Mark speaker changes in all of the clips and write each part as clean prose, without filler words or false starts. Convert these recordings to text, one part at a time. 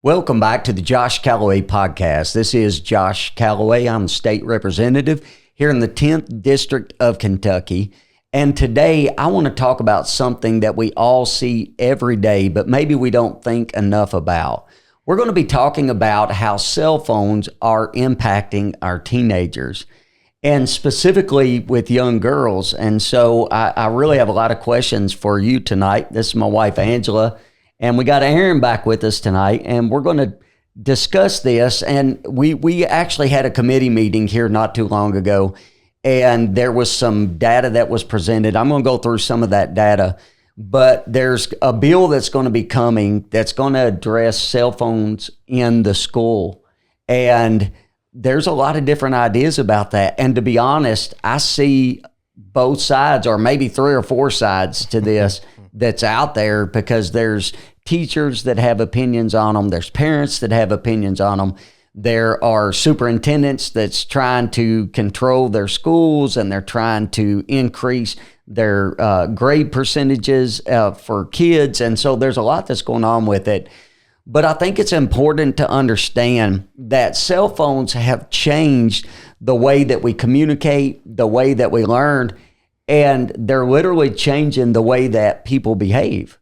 Speaker 1: Welcome back to the Josh Calloway podcast. This is Josh Calloway. I'm state representative here in the 10th District of Kentucky. And today I want to talk about something that we all see every day, but maybe we don't think enough about. We're going to be talking about how cell phones are impacting our teenagers, and specifically with young girls. And so I really have a lot of questions for you tonight. This is my wife, Angela. And we got Aaron back with us tonight, and we're going to discuss this. And we actually had a committee meeting here not too long ago, and there was some data that was presented. I'm going to go through some of that data, but there's a bill that's going to be coming that's going to address cell phones in the school. And there's a lot of different ideas about that. And to be honest, I see both sides, or maybe three or four sides to this that's out there, because there's teachers that have opinions on them. There's parents that have opinions on them. There are superintendents that's trying to control their schools, and they're trying to increase their grade percentages for kids. And so there's a lot that's going on with it. But I think it's important to understand that cell phones have changed the way that we communicate, the way that we learn, and they're literally changing the way that people behave.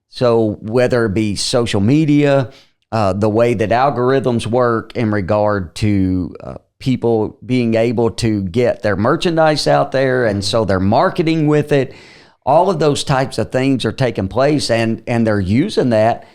Speaker 1: So whether it be social media, the way that algorithms work in regard to people being able to get their merchandise out there, and so they're marketing with it, all of those types of things are taking place, and they're using that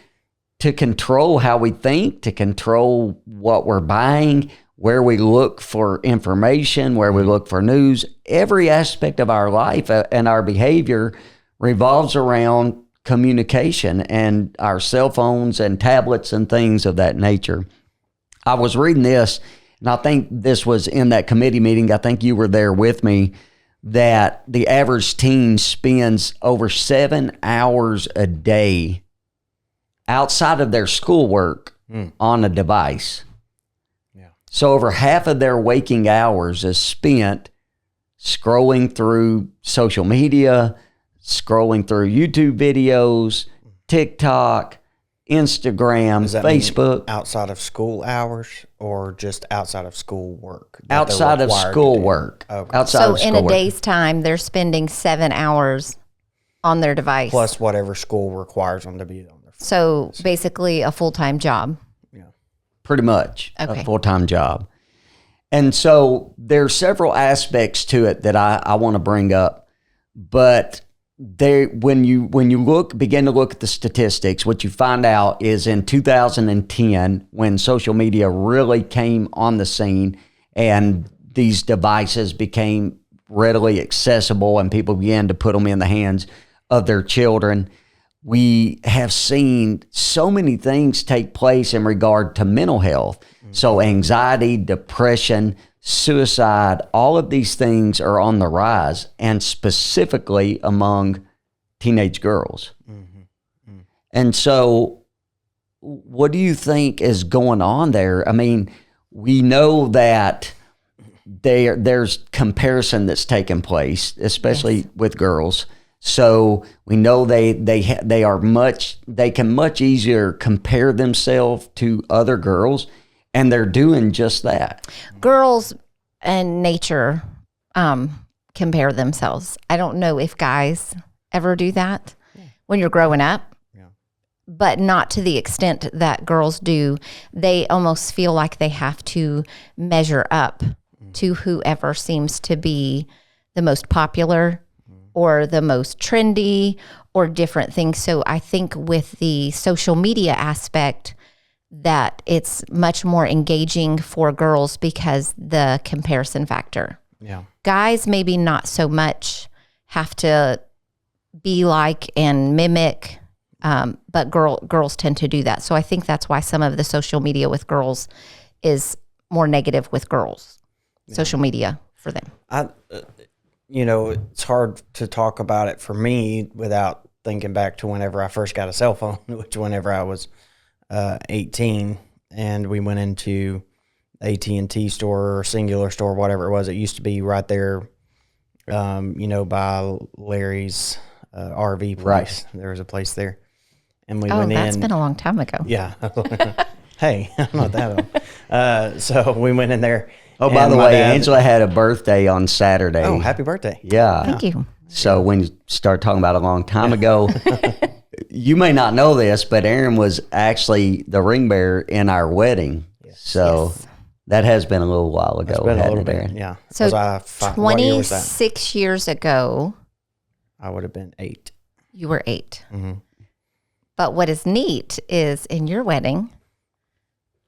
Speaker 1: to control how we think, to control what we're buying, where we look for information, where we look for news. Every aspect of our life and our behavior revolves around communication and our cell phones and tablets and things of that nature. I was reading this, and I think this was in that committee meeting. I think you were there with me, that the average teen spends over 7 hours a day outside of their schoolwork on a device. So over half of their waking hours is spent scrolling through social media, scrolling through YouTube videos, TikTok, Instagram, Facebook.
Speaker 2: Outside of school hours, or just outside of school work?
Speaker 1: Outside of school work.
Speaker 2: Okay.
Speaker 1: Outside of
Speaker 3: So in a day's time, they're spending 7 hours on their device.
Speaker 2: Plus whatever school requires them to be on their phone.
Speaker 3: So basically a full-time job.
Speaker 1: Pretty much
Speaker 3: Okay.
Speaker 1: a full-time job. And so there's several aspects to it that I want to bring up. But when you begin to look at the statistics, what you find out is in 2010, when social media really came on the scene and these devices became readily accessible and people began to put them in the hands of their children, we have seen so many things take place in regard to mental health. So anxiety, depression, suicide, all of these things are on the rise, and specifically among teenage girls. And so what do you think is going on there? I mean, we know that there's comparison that's taking place, especially with girls. So we know they can much easier compare themselves to other girls, and they're doing just that.
Speaker 3: Girls and nature compare themselves. I don't know if guys ever do that when you're growing up, but not to the extent that girls do. They almost feel like they have to measure up to whoever seems to be the most popular or the most trendy or different things. So I think with the social media aspect, that it's much more engaging for girls because the comparison factor. Guys maybe not so much have to be like and mimic, but girls tend to do that. So I think that's why some of the social media with girls is more negative with girls. Social media for them.
Speaker 2: It's hard to talk about it for me without thinking back to whenever I first got a cell phone, which whenever I was 18, and we went into AT&T store or Singular store, whatever it was. It used to be right there, by Larry's RV place. Right. There was a place there. and we
Speaker 3: Oh,
Speaker 2: went
Speaker 3: that's
Speaker 2: in.
Speaker 3: been a long time ago.
Speaker 2: Yeah. Hey, I'm not that old. So we went in there.
Speaker 1: Oh, by
Speaker 2: and
Speaker 1: the
Speaker 2: my
Speaker 1: way,
Speaker 2: dad-
Speaker 1: Angela had a birthday on Saturday.
Speaker 2: Oh, happy birthday.
Speaker 1: Yeah.
Speaker 3: Thank you.
Speaker 1: So when you start talking about a long time ago, you may not know this, but Aaron was actually the ring bearer in our wedding. So
Speaker 3: Yes.
Speaker 1: that has been a little while ago.
Speaker 2: It's been a
Speaker 1: hasn't
Speaker 2: little
Speaker 1: it,
Speaker 2: bit.
Speaker 1: Aaron?
Speaker 2: Yeah.
Speaker 3: So
Speaker 2: what year was that?
Speaker 3: 26 years ago,
Speaker 2: I would have been 8.
Speaker 3: you were 8.
Speaker 2: Mm-hmm.
Speaker 3: But what is neat is in your wedding,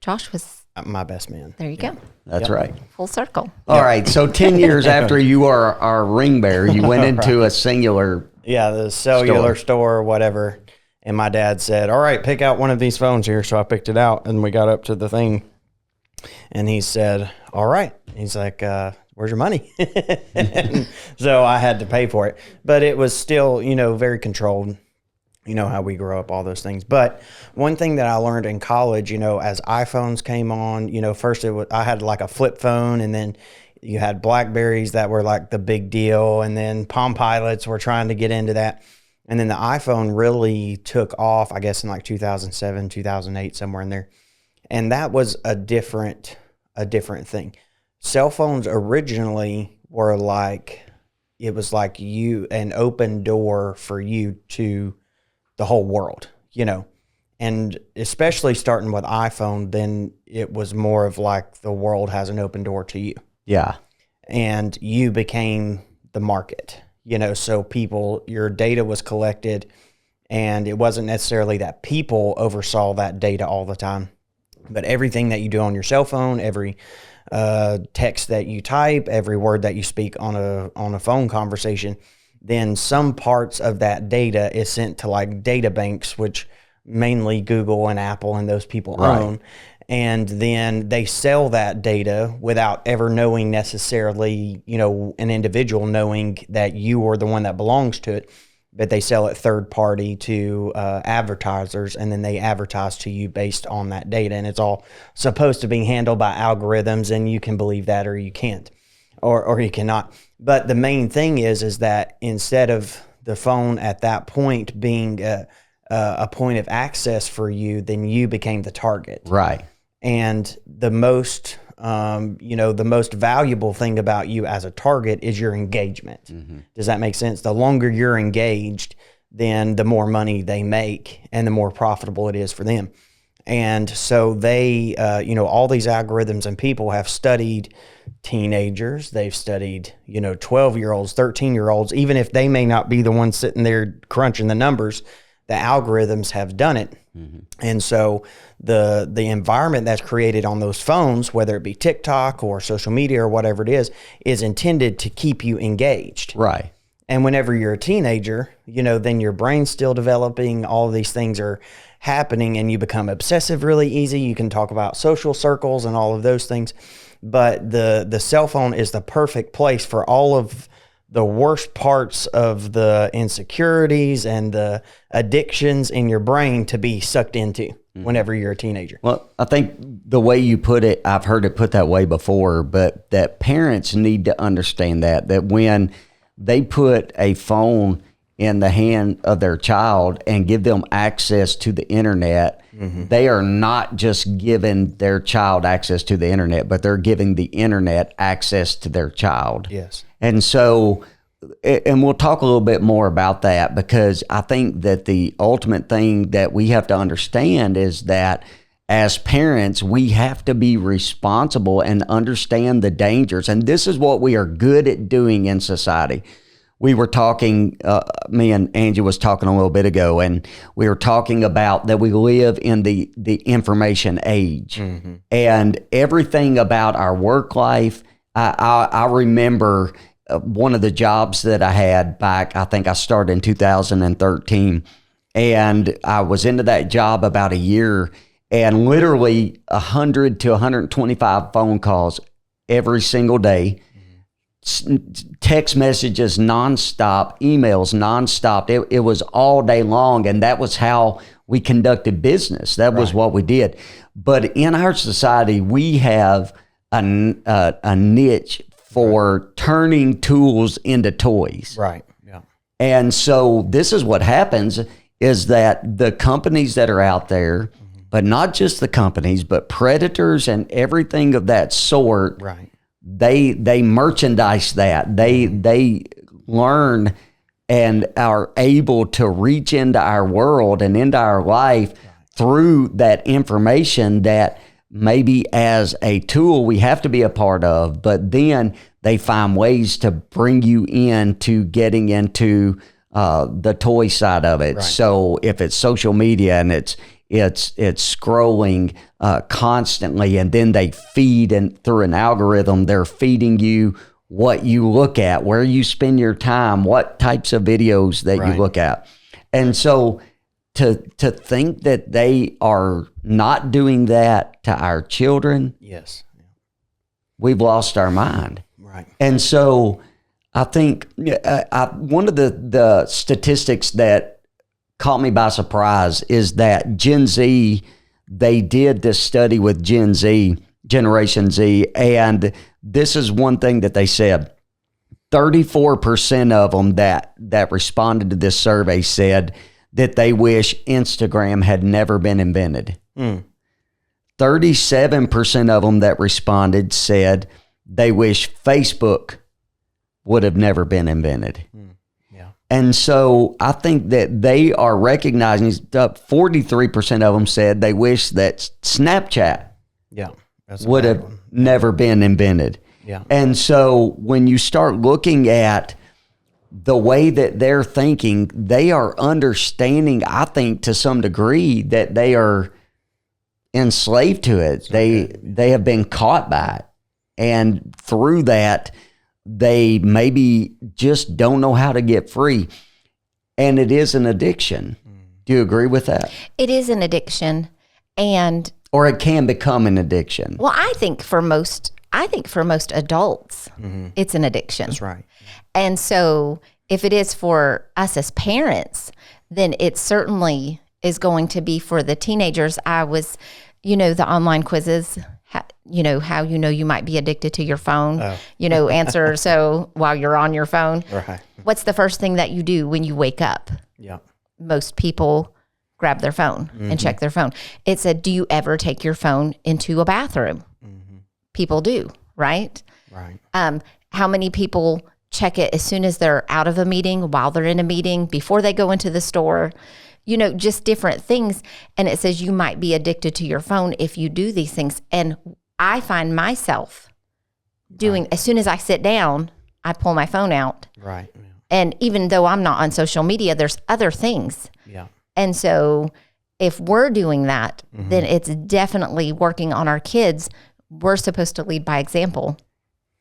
Speaker 3: Josh was,
Speaker 2: My best man.
Speaker 3: there you go,
Speaker 1: That's right.
Speaker 3: full circle.
Speaker 1: All right. So 10 years after you are our ring bearer, you went into a singular.
Speaker 2: Yeah, the cellular store or whatever. And my dad said, all right, pick out one of these phones here. So I picked it out and we got up to the thing. And he said, all right. He's like, where's your money? And so I had to pay for it. But it was still, very controlled. You know how we grow up, all those things. But one thing that I learned in college, as iPhones came on, first I had like a flip phone, and then you had Blackberries that were like the big deal, and then Palm Pilots were trying to get into that. And then the iPhone really took off, I guess, in like 2007, 2008, somewhere in there. And that was a different thing. Cell phones originally were like, it was like an open door for you to the whole world, and especially starting with iPhone, then it was more of like the world has an open door to you.
Speaker 1: Yeah.
Speaker 2: And you became the market, so your data was collected, and it wasn't necessarily that people oversaw that data all the time, but everything that you do on your cell phone, every text that you type, every word that you speak on a phone conversation, then some parts of that data is sent to like data banks, which mainly Google and Apple and those people own. And then they sell that data without ever knowing necessarily, an individual knowing that you are the one that belongs to it, but they sell it third party to advertisers, and then they advertise to you based on that data. And it's all supposed to be handled by algorithms, and you can believe that or you can't, or you cannot. But the main thing is that instead of the phone at that point being a point of access for you, then you became the target.
Speaker 1: Right.
Speaker 2: And the most, the most valuable thing about you as a target is your engagement. Mm-hmm. Does that make sense? The longer you're engaged, then the more money they make and the more profitable it is for them. And so they, all these algorithms and people have studied teenagers. They've studied, 12-year-olds, 13-year-olds, even if they may not be the ones sitting there crunching the numbers, the algorithms have done it. Mm-hmm. And so the environment that's created on those phones, whether it be TikTok or social media or whatever it is intended to keep you engaged.
Speaker 1: Right.
Speaker 2: And whenever you're a teenager, then your brain's still developing, all of these things are happening, and you become obsessive really easy. You can talk about social circles and all of those things. But the cell phone is the perfect place for all of the worst parts of the insecurities and the addictions in your brain to be sucked into whenever you're a teenager.
Speaker 1: Well, I think the way you put it, I've heard it put that way before, but that parents need to understand that when they put a phone in the hand of their child and give them access to the internet, mm-hmm. they are not just giving their child access to the internet, but they're giving the internet access to their child.
Speaker 2: Yes.
Speaker 1: And so, and we'll talk a little bit more about that, because I think that the ultimate thing that we have to understand is that as parents, we have to be responsible and understand the dangers. And this is what we are good at doing in society. We were talking, me and Angie was talking a little bit ago, and we were talking about that we live in the information age, mm-hmm. and everything about our work life. I remember one of the jobs that I had back, I think I started in 2013, and I was into that job about a year, and literally 100 to 125 phone calls every single day. Text messages nonstop, emails nonstop. It was all day long, and that was how we conducted business. That was what we did. But in our society, we have a niche for turning tools into toys.
Speaker 2: Right. Yeah.
Speaker 1: And so this is what happens is that the companies that are out there, but not just the companies, but predators and everything of that sort,
Speaker 2: Right.
Speaker 1: they merchandise that. They learn and are able to reach into our world and into our life through that information that maybe as a tool we have to be a part of, but then they find ways to bring you into getting into the toy side of it.
Speaker 2: Right.
Speaker 1: So if it's social media and it's scrolling constantly, and then they feed, and through an algorithm, they're feeding you what you look at, where you spend your time, what types of videos that you look at. And so to think that they are not doing that to our children,
Speaker 2: Yes.
Speaker 1: we've lost our mind.
Speaker 2: Right.
Speaker 1: And so I think one of the statistics that caught me by surprise is that Gen Z, they did this study with Generation Z, and this is one thing that they said. 34% of them that responded to this survey said that they wish Instagram had never been invented. 37% of them that responded said they wish Facebook would have never been invented. And so I think that they are recognizing, 43% of them said they wish that Snapchat would have never been invented.
Speaker 2: Yeah.
Speaker 1: And so when you start looking at the way that they're thinking, they are understanding, I think, to some degree, that they are enslaved to it. They have been caught by it. And through that, they maybe just don't know how to get free. And it is an addiction. Do you agree with that?
Speaker 3: It is an addiction.
Speaker 1: Or it can become an addiction.
Speaker 3: Well, I think for most adults, it's an addiction.
Speaker 2: That's right.
Speaker 3: And so if it is for us as parents, then it certainly is going to be for the teenagers. I was, the online quizzes, how you might be addicted to your phone, answer so while you're on your phone.
Speaker 2: Right.
Speaker 3: What's the first thing that you do when you wake up?
Speaker 2: Yeah.
Speaker 3: Most people grab their phone and check their phone. It's do you ever take your phone into a bathroom? People do, right?
Speaker 2: Right.
Speaker 3: How many people check it as soon as they're out of a meeting, while they're in a meeting, before they go into the store? Just different things. And it says you might be addicted to your phone if you do these things. And I find myself doing, as soon as I sit down, I pull my phone out.
Speaker 2: Right.
Speaker 3: And even though I'm not on social media, there's other things.
Speaker 2: Yeah.
Speaker 3: And so if we're doing that, then it's definitely working on our kids. We're supposed to lead by example.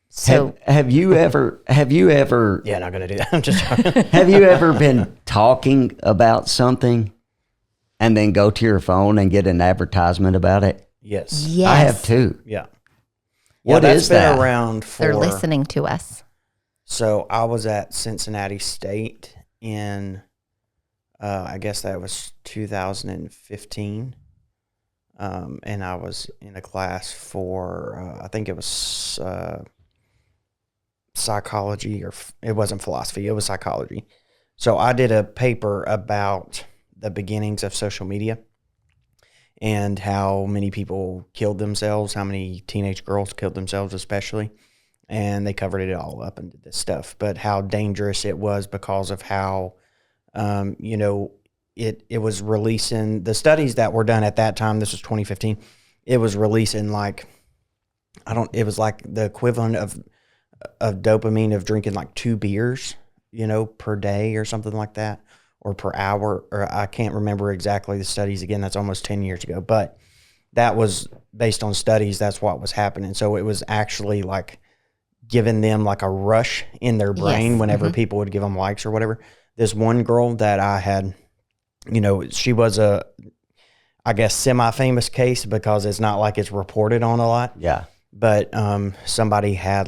Speaker 3: So
Speaker 1: have you ever
Speaker 2: Yeah, not gonna do that. I'm just joking.
Speaker 1: have you ever been talking about something and then go to your phone and get an advertisement about it?
Speaker 2: Yes.
Speaker 3: yes,
Speaker 1: I have too.
Speaker 2: Yeah.
Speaker 1: What
Speaker 2: that's
Speaker 1: is
Speaker 2: been
Speaker 1: that?
Speaker 2: around for.
Speaker 3: they're listening to us.
Speaker 2: So I was at Cincinnati State in, I guess that was 2015. And I was in a class for, I think it was psychology, or it wasn't philosophy, it was psychology. So I did a paper about the beginnings of social media and how many people killed themselves, how many teenage girls killed themselves especially. And they covered it all up and did this stuff, but how dangerous it was because of how, it was releasing, the studies that were done at that time, this was 2015, it was releasing it was like the equivalent of dopamine of drinking like 2 beers, per day or something like that, or per hour, or I can't remember exactly the studies. Again, that's almost 10 years ago, but that was based on studies. That's what was happening. So it was actually like giving them like a rush in their brain whenever people would give them likes or whatever. This one girl that I had, she was a, I guess, semi-famous case because it's not like it's reported on a lot.
Speaker 1: Yeah.
Speaker 2: But somebody had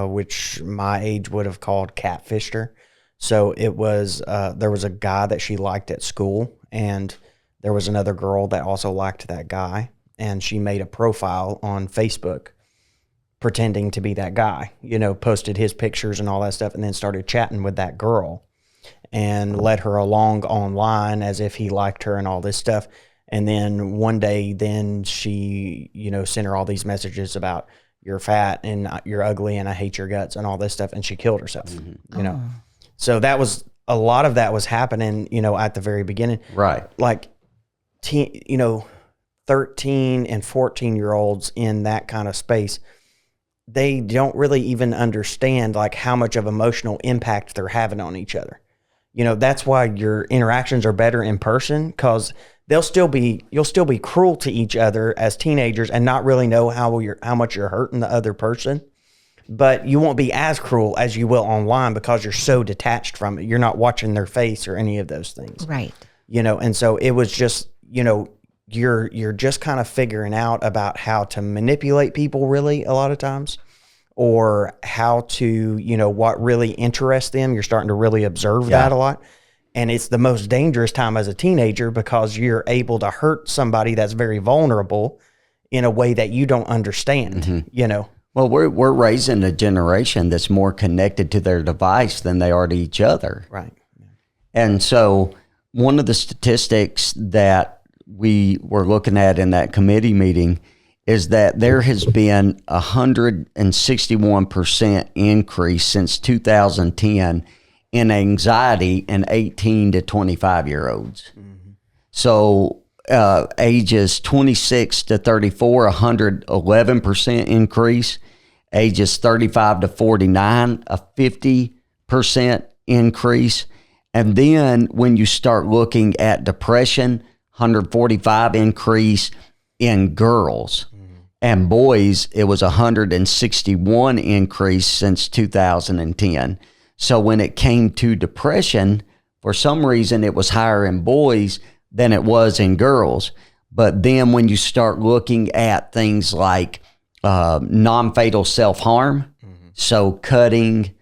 Speaker 2: which my age would have called catfished her. So it was, there was a guy that she liked at school, and there was another girl that also liked that guy. And she made a profile on Facebook pretending to be that guy, posted his pictures and all that stuff, and then started chatting with that girl. and led her along online as if he liked her and all this stuff. And then one day, then she, sent her all these messages about you're fat and you're ugly and I hate your guts and all this stuff. And she killed herself, So that was, a lot of that was happening, at the very beginning.
Speaker 1: Right.
Speaker 2: Like, 13 and 14-year-olds in that kind of space, they don't really even understand like how much of emotional impact they're having on each other. That's why your interactions are better in person, because you'll still be cruel to each other as teenagers and not really know how much you're hurting the other person. But you won't be as cruel as you will online because you're so detached from it. You're not watching their face or any of those things.
Speaker 3: Right.
Speaker 2: And so it was just, you're just kind of figuring out about how to manipulate people really a lot of times, or how to, what really interests them. You're starting to really observe that a lot. And it's the most dangerous time as a teenager because you're able to hurt somebody that's very vulnerable in a way that you don't understand,
Speaker 1: Well, we're raising a generation that's more connected to their device than they are to each other.
Speaker 2: Right.
Speaker 1: And so one of the statistics that we were looking at in that committee meeting is that there has been 161% increase since 2010 in anxiety in 18 to 25-year-olds. Mm-hmm. So ages 26 to 34, 111% increase. Ages 35 to 49, a 50% increase. And then when you start looking at depression, 145 increase in girls. And boys, it was 161 increase since 2010. So when it came to depression, for some reason it was higher in boys than it was in girls. But then when you start looking at things like non-fatal self-harm, so cutting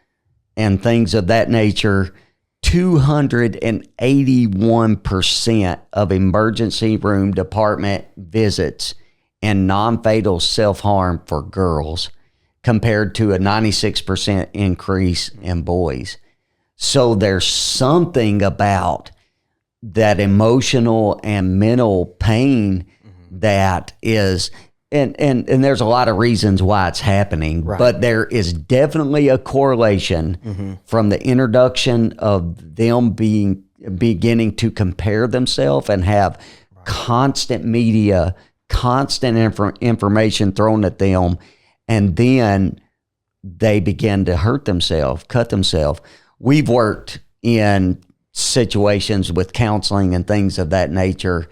Speaker 1: and things of that nature, 281% of emergency room department visits and non-fatal self-harm for girls compared to a 96% increase in boys. So there's something about that emotional and mental pain that is, and there's a lot of reasons why it's happening, but there is definitely a correlation from the introduction of them beginning to compare themselves and have constant media, constant information thrown at them, and then they begin to hurt themselves, cut themselves. We've worked in situations with counseling and things of that nature,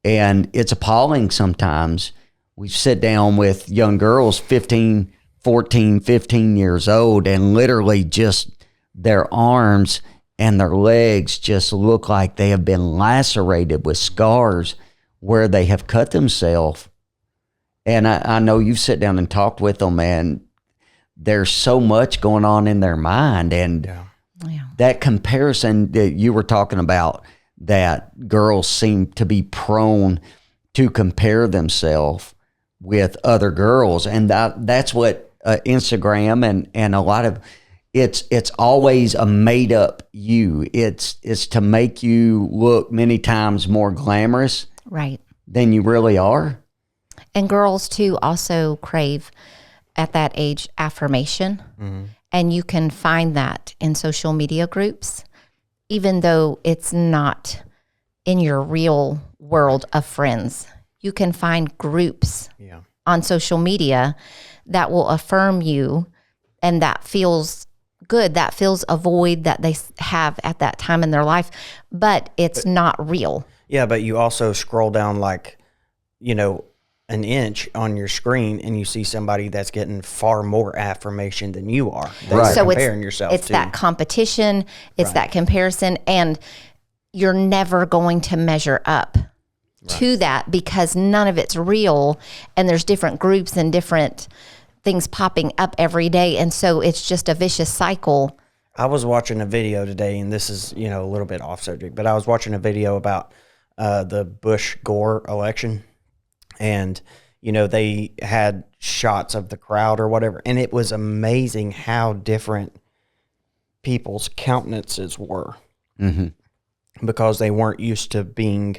Speaker 1: and it's appalling sometimes. We sit down with young girls, 15 years old, and literally just their arms and their legs just look like they have been lacerated with scars where they have cut themselves. And I know you've sit down and talked with them, and there's so much going on in their mind. And that comparison that you were talking about, that girls seem to be prone to compare themselves with other girls. And that's what Instagram and a lot of, it's always a made up you. It's to make you look many times more glamorous than you really are.
Speaker 3: And girls too also crave at that age affirmation. And you can find that in social media groups, even though it's not in your real world of friends. You can find groups on social media that will affirm you, and that feels good. That fills a void that they have at that time in their life, but it's not real.
Speaker 2: Yeah, but you also scroll down like, an inch on your screen and you see somebody that's getting far more affirmation than you are.
Speaker 3: Right. So
Speaker 2: comparing yourself
Speaker 3: it's
Speaker 2: to.
Speaker 3: that competition, it's that comparison, and you're never going to measure up to that because none of it's real, and there's different groups and different things popping up every day, and so it's just a vicious cycle.
Speaker 2: I was watching a video today, and this is, a little bit off subject, but I was watching a video about the Bush-Gore election. And, they had shots of the crowd or whatever. And it was amazing how different people's countenances were. because they weren't used to being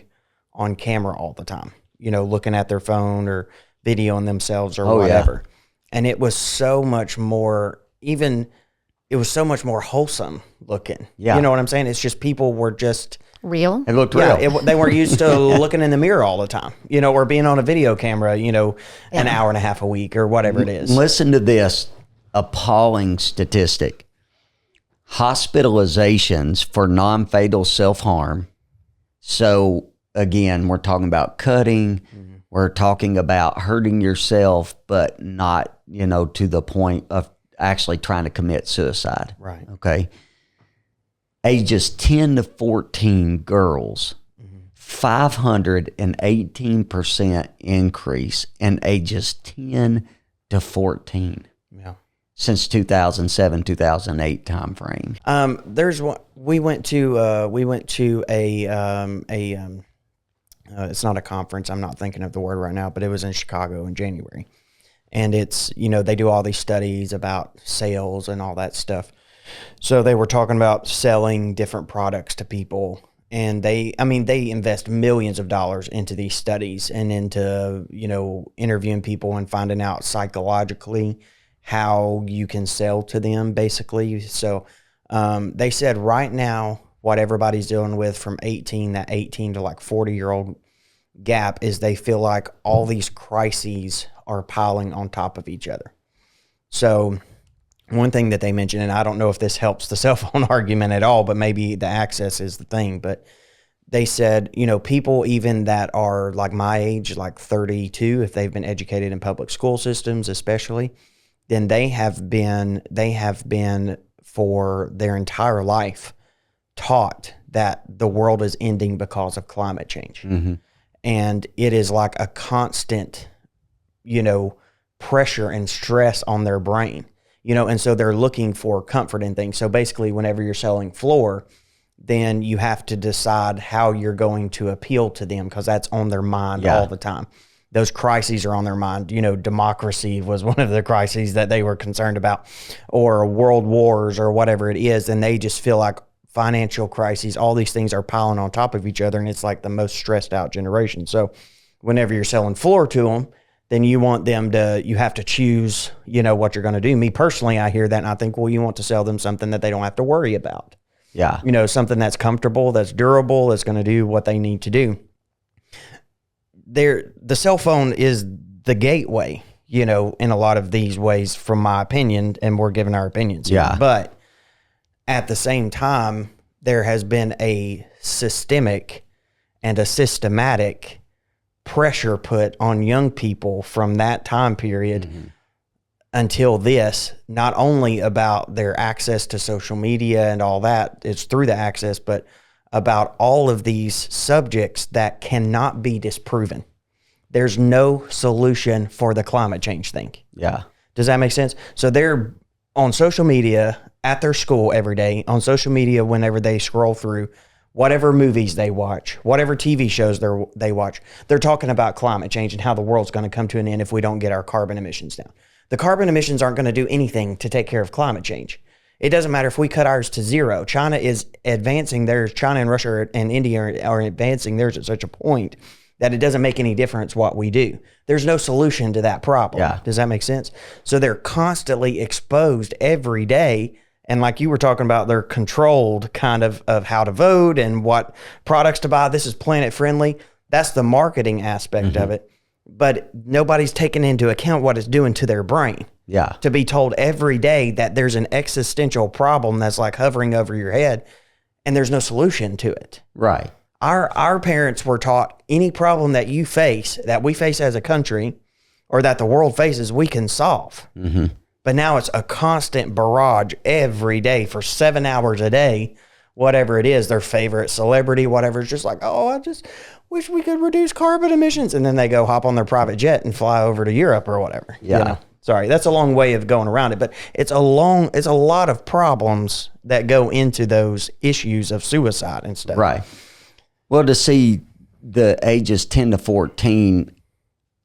Speaker 2: on camera all the time, looking at their phone or videoing themselves or whatever. And it was so much more, it was so much more wholesome looking.
Speaker 1: Yeah.
Speaker 2: You know what I'm saying? It's just people were just
Speaker 3: Real.
Speaker 1: It looked real.
Speaker 2: They weren't used to looking in the mirror all the time, or being on a video camera, an hour and a half a week or whatever it is.
Speaker 1: Listen to this appalling statistic. Hospitalizations for non-fatal self-harm. So again, we're talking about cutting. We're talking about hurting yourself, but not, to the point of actually trying to commit suicide.
Speaker 2: Right.
Speaker 1: Okay. Ages 10 to 14 girls, 518% increase in ages 10 to 14.
Speaker 2: Yeah.
Speaker 1: Since 2007, 2008 time frame.
Speaker 2: There's one. We went to it's not a conference. I'm not thinking of the word right now, but it was in Chicago in January. And it's, they do all these studies about sales and all that stuff. So they were talking about selling different products to people. And they invest millions of dollars into these studies and into, interviewing people and finding out psychologically how you can sell to them, basically. So they said right now, what everybody's dealing with from 18 to 40-year-old gap is they feel like all these crises are piling on top of each other. So one thing that they mentioned, and I don't know if this helps the cell phone argument at all, but maybe the access is the thing, but they said, people even that are like my age, like 32, if they've been educated in public school systems especially, then they have been for their entire life taught that the world is ending because of climate change. And it is like a constant, pressure and stress on their brain, and so they're looking for comfort in things. So basically, whenever you're selling floor, then you have to decide how you're going to appeal to them because that's on their mind all the time. Those crises are on their mind. Democracy was one of the crises that they were concerned about, or world wars or whatever it is. And they just feel like financial crises, all these things are piling on top of each other. And it's like the most stressed out generation. So whenever you're selling floor to them, then you want them to, you have to choose, what you're going to do. Me personally, I hear that and I think, well, you want to sell them something that they don't have to worry about.
Speaker 1: Yeah.
Speaker 2: Something that's comfortable, that's durable, that's going to do what they need to do. The cell phone is the gateway, in a lot of these ways, from my opinion, and we're giving our opinions.
Speaker 1: Yeah.
Speaker 2: But at the same time, there has been a systemic and a systematic pressure put on young people from that time period until this, not only about their access to social media and all that, it's through the access, but about all of these subjects that cannot be disproven. There's no solution for the climate change thing.
Speaker 1: Yeah.
Speaker 2: Does that make sense? So they're on social media at their school every day, on social media whenever they scroll through, whatever movies they watch, whatever TV shows they watch, they're talking about climate change and how the world's going to come to an end if we don't get our carbon emissions down. The carbon emissions aren't going to do anything to take care of climate change. It doesn't matter if we cut ours to zero. China is advancing theirs. China and Russia and India are advancing theirs at such a point that it doesn't make any difference what we do. There's no solution to that problem.
Speaker 1: Yeah.
Speaker 2: Does that make sense? So they're constantly exposed every day. And like you were talking about, they're controlled kind of how to vote and what products to buy. This is planet friendly. That's the marketing aspect of it. But nobody's taking into account what it's doing to their brain.
Speaker 1: Yeah.
Speaker 2: To be told every day that there's an existential problem that's like hovering over your head and there's no solution to it.
Speaker 1: Right.
Speaker 2: Our parents were taught any problem that you face, that we face as a country or that the world faces, we can solve. But now it's a constant barrage every day for 7 hours a day, whatever it is, their favorite celebrity, whatever. It's just like, oh, I just wish we could reduce carbon emissions. And then they go hop on their private jet and fly over to Europe or whatever.
Speaker 1: Yeah.
Speaker 2: Sorry, that's a long way of going around it, but it's a lot of problems that go into those issues of suicide and stuff.
Speaker 1: Right. Well, to see the ages 10 to 14,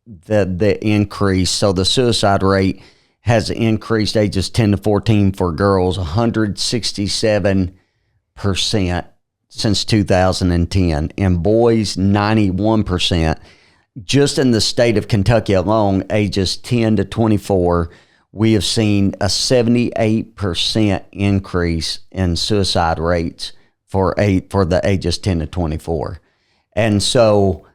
Speaker 1: the increase, so the suicide rate has increased ages 10 to 14 for girls 167%, since 2010. In boys, 91%. Just in the state of Kentucky alone, ages 10 to 24, we have seen a 78% increase in suicide rates for the ages 10 to 24. And so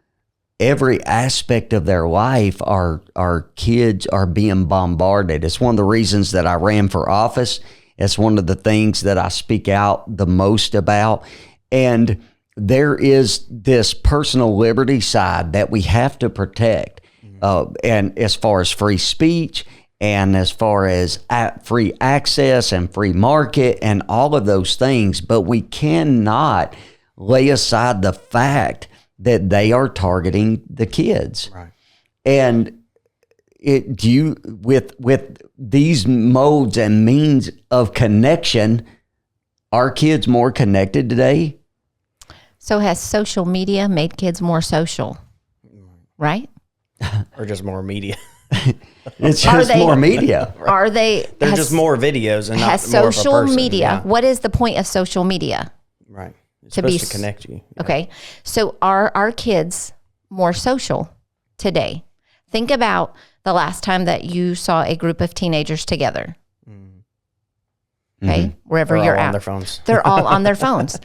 Speaker 1: every aspect of their life, our kids are being bombarded. It's one of the reasons that I ran for office. It's one of the things that I speak out the most about. And there is this personal liberty side that we have to protect. And as far as free speech and as far as free access and free market and all of those things, but we cannot lay aside the fact that they are targeting the kids.
Speaker 2: Right.
Speaker 1: And with these modes and means of connection, are kids more connected today?
Speaker 3: So has social media made kids more social, right?
Speaker 2: Or just more media?
Speaker 1: It's just more media.
Speaker 3: Are they?
Speaker 2: They're just more videos and not
Speaker 3: has
Speaker 2: more of a
Speaker 3: social
Speaker 2: person.
Speaker 3: media.
Speaker 2: Yeah.
Speaker 3: What is the point of social media?
Speaker 2: Right. It's
Speaker 3: To be
Speaker 2: supposed to connect you. Yeah.
Speaker 3: Okay. So are our kids more social today? Think about the last time that you saw a group of teenagers together. Okay. Wherever
Speaker 2: They're
Speaker 3: you're
Speaker 2: all
Speaker 3: at.
Speaker 2: on their phones.
Speaker 3: They're all on their phones.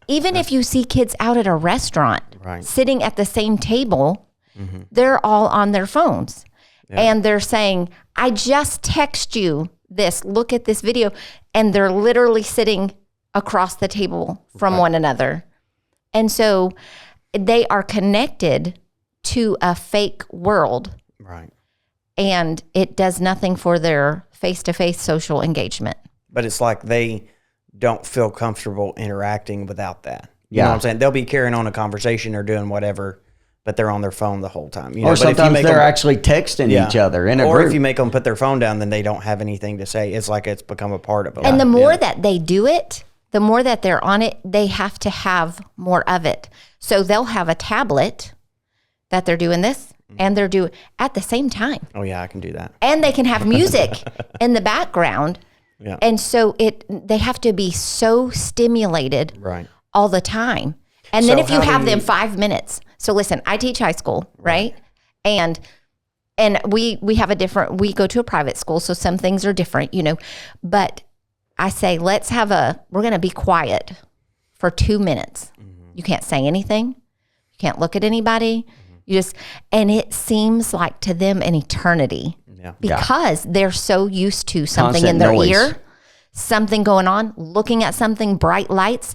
Speaker 3: Even if you see kids out at a restaurant
Speaker 2: Right.
Speaker 3: sitting at the same table, they're all on their phones.
Speaker 2: Yeah.
Speaker 3: And they're saying, I just text you this, look at this video. And they're literally sitting across the table from one another. And so they are connected to a fake world,
Speaker 2: Right.
Speaker 3: and it does nothing for their face-to-face social engagement.
Speaker 2: But it's like they don't feel comfortable interacting without that. You know
Speaker 1: Yeah.
Speaker 2: what I'm saying? They'll be carrying on a conversation or doing whatever, but they're on their phone the whole time. You know?
Speaker 1: Or
Speaker 2: But if you
Speaker 1: sometimes
Speaker 2: make
Speaker 1: they're
Speaker 2: them-
Speaker 1: actually texting
Speaker 2: Yeah.
Speaker 1: each other in a
Speaker 2: or
Speaker 1: group.
Speaker 2: if you make them put their phone down, then they don't have anything to say. It's like it's become a part of it.
Speaker 3: And the more that they do it, the more that they're on it, they have to have more of it. So they'll have a tablet that they're doing this and they're doing at the same time.
Speaker 2: Oh yeah, I can do that.
Speaker 3: And they can have music in the background.
Speaker 2: Yeah.
Speaker 3: And so they have to be so stimulated
Speaker 2: Right.
Speaker 3: all the time. And then
Speaker 2: So
Speaker 3: if you
Speaker 2: how do
Speaker 3: have them
Speaker 2: you-
Speaker 3: 5 minutes. So listen, I teach high school, right? And we have we go to a private school, so some things are different, but I say, we're going to be quiet for 2 minutes. You can't say anything. You can't look at anybody. And it seems like to them an eternity
Speaker 2: Yeah.
Speaker 3: because they're so used to something
Speaker 1: Constant
Speaker 3: in their
Speaker 1: noise.
Speaker 3: ear, something going on, looking at something, bright lights.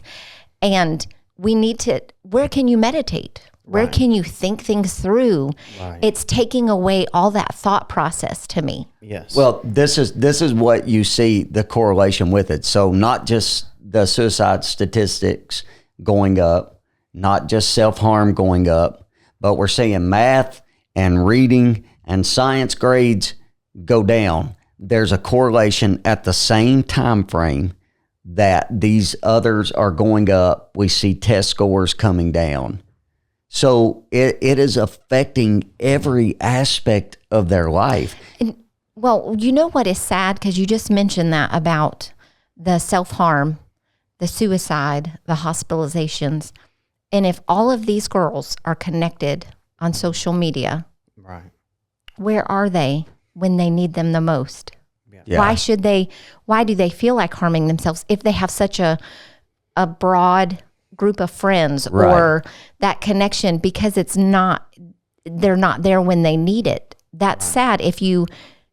Speaker 3: And we need to, where can you meditate? Where
Speaker 2: Right.
Speaker 3: can you think things through?
Speaker 2: Right.
Speaker 3: It's taking away all that thought process to me.
Speaker 2: Yes.
Speaker 1: Well, this is what you see the correlation with it. So not just the suicide statistics going up, not just self-harm going up, but we're seeing math and reading and science grades go down. There's a correlation at the same time frame that these others are going up. We see test scores coming down. So it is affecting every aspect of their life.
Speaker 3: Well, you know what is sad? Because you just mentioned that about the self-harm, the suicide, the hospitalizations. And if all of these girls are connected on social media,
Speaker 2: right.
Speaker 3: where are they when they need them the most?
Speaker 1: Yeah.
Speaker 3: Why do they feel like harming themselves if they have such a broad group of friends or that connection? Because they're not there when they need it. That's sad if you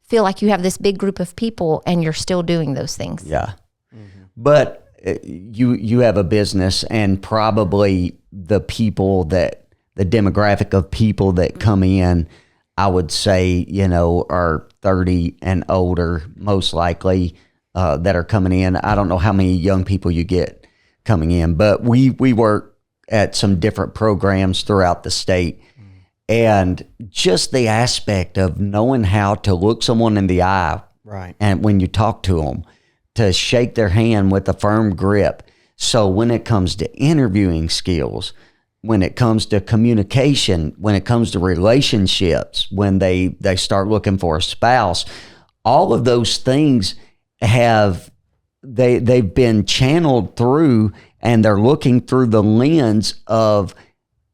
Speaker 3: feel like you have this big group of people and you're still doing those things.
Speaker 1: Yeah. But you have a business, and probably the demographic of people that come in, I would say, are 30 and older, most likely, that are coming in. I don't know how many young people you get coming in, but we work at some different programs throughout the state. And just the aspect of knowing how to look someone in the eye,
Speaker 2: Right.
Speaker 1: and when you talk to them, to shake their hand with a firm grip. So when it comes to interviewing skills, when it comes to communication, when it comes to relationships, when they start looking for a spouse, all of those things they've been channeled through and they're looking through the lens of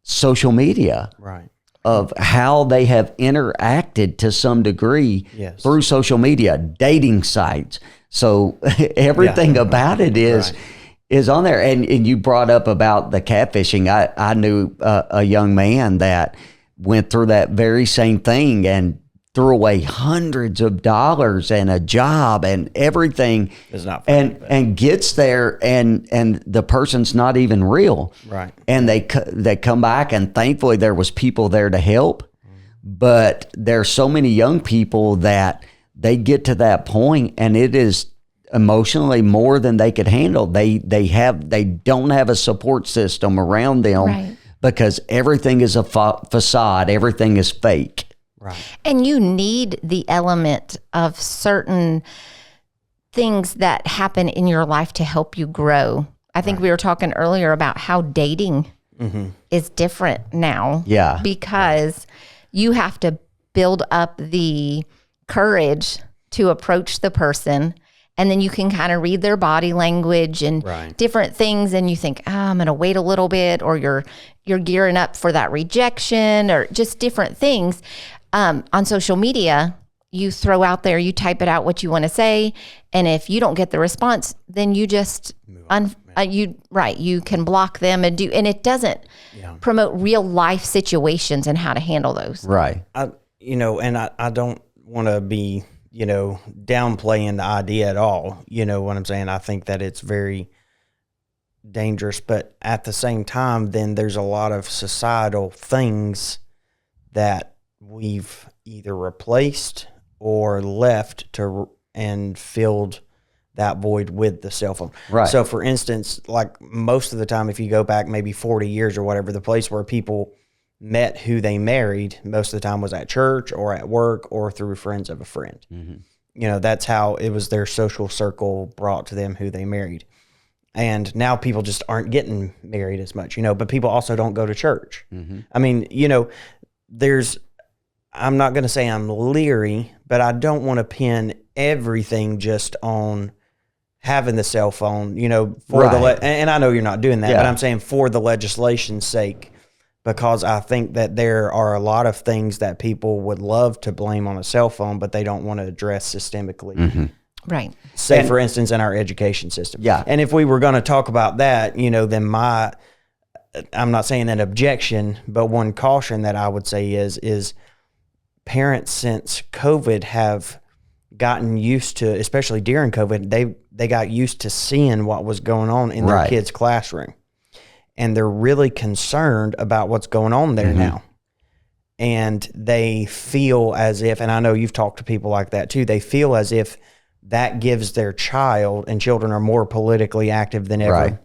Speaker 1: social media,
Speaker 2: Right.
Speaker 1: of how they have interacted to some degree
Speaker 2: Yes.
Speaker 1: through social media, dating sites. So everything about it is on there. And you brought up about the catfishing. I knew a young man that went through that very same thing and threw away hundreds of dollars and a job and everything.
Speaker 2: It's not funny,
Speaker 1: and gets there and the person's not even real.
Speaker 2: Right.
Speaker 1: And they come back, and thankfully there was people there to help. But there's so many young people that they get to that point, and it is emotionally more than they could handle. They don't have a support system around them,
Speaker 3: Right.
Speaker 1: because everything is a facade, everything is fake.
Speaker 2: Right.
Speaker 3: And you need the element of certain things that happen in your life to help you grow. I think we were talking earlier about how dating is different now.
Speaker 1: Yeah.
Speaker 3: Because you have to build up the courage to approach the person, and then you can kind of read their body language and different things, and you think, I'm going to wait a little bit, or you're gearing up for that rejection, or just different things. On social media, you throw out there, you type it out what you want to say, and if you don't get the response, then you just you can block them and it doesn't promote real life situations and how to handle those.
Speaker 1: Right.
Speaker 2: I don't want to be, downplaying the idea at all. You know what I'm saying? I think that it's very dangerous, but at the same time, then there's a lot of societal things that we've either replaced or left and filled that void with the cell phone.
Speaker 1: Right.
Speaker 2: So for instance, like most of the time, if you go back maybe 40 years or whatever, the place where people met who they married most of the time was at church or at work or through friends of a friend. Mm-hmm. That's how it was, their social circle brought to them who they married. And now people just aren't getting married as much, but people also don't go to church. Mm-hmm. I mean, I'm not going to say I'm leery, but I don't want to pin everything just on having the cell phone, for and I know you're not doing that, but I'm saying for the legislation's sake, because I think that there are a lot of things that people would love to blame on a cell phone, but they don't want to address systemically.
Speaker 1: Mm-hmm.
Speaker 3: Right.
Speaker 2: Say, for instance, in our education system.
Speaker 1: Yeah.
Speaker 2: And if we were going to talk about that, then I'm not saying an objection, but one caution that I would say is parents since COVID have gotten used to, especially during COVID, they got used to seeing what was going on in their kids' classroom. And they're really concerned about what's going on there now. And they feel as if, and I know you've talked to people like that too, they feel as if that gives their child, and children are more politically active than ever. Right.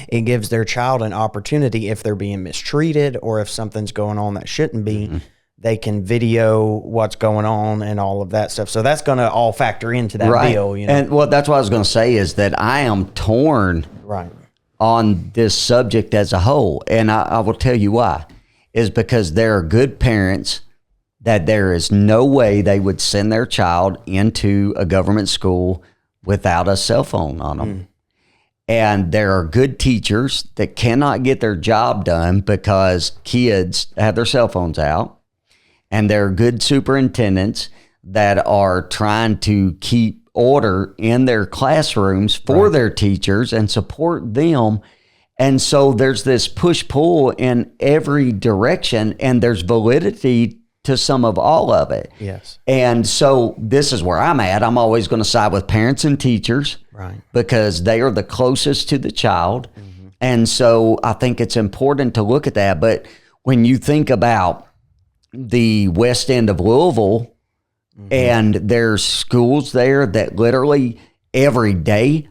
Speaker 2: It gives their child an opportunity, if they're being mistreated or if something's going on that shouldn't be, they can video what's going on and all of that stuff. So that's going to all factor into that deal.
Speaker 1: And that's what I was going to say is that I am torn on this subject as a whole. And I will tell you why. Is because there are good parents that there is no way they would send their child into a government school without a cell phone on them. And there are good teachers that cannot get their job done because kids have their cell phones out. And there are good superintendents that are trying to keep order in their classrooms for their teachers and support them. And so there's this push-pull in every direction, and there's validity to some of all of it.
Speaker 2: Yes.
Speaker 1: And so this is where I'm at. I'm always going to side with parents and teachers because they are the closest to the child. And so I think it's important to look at that. But when you think about the west end of Louisville, and there's schools there that literally every day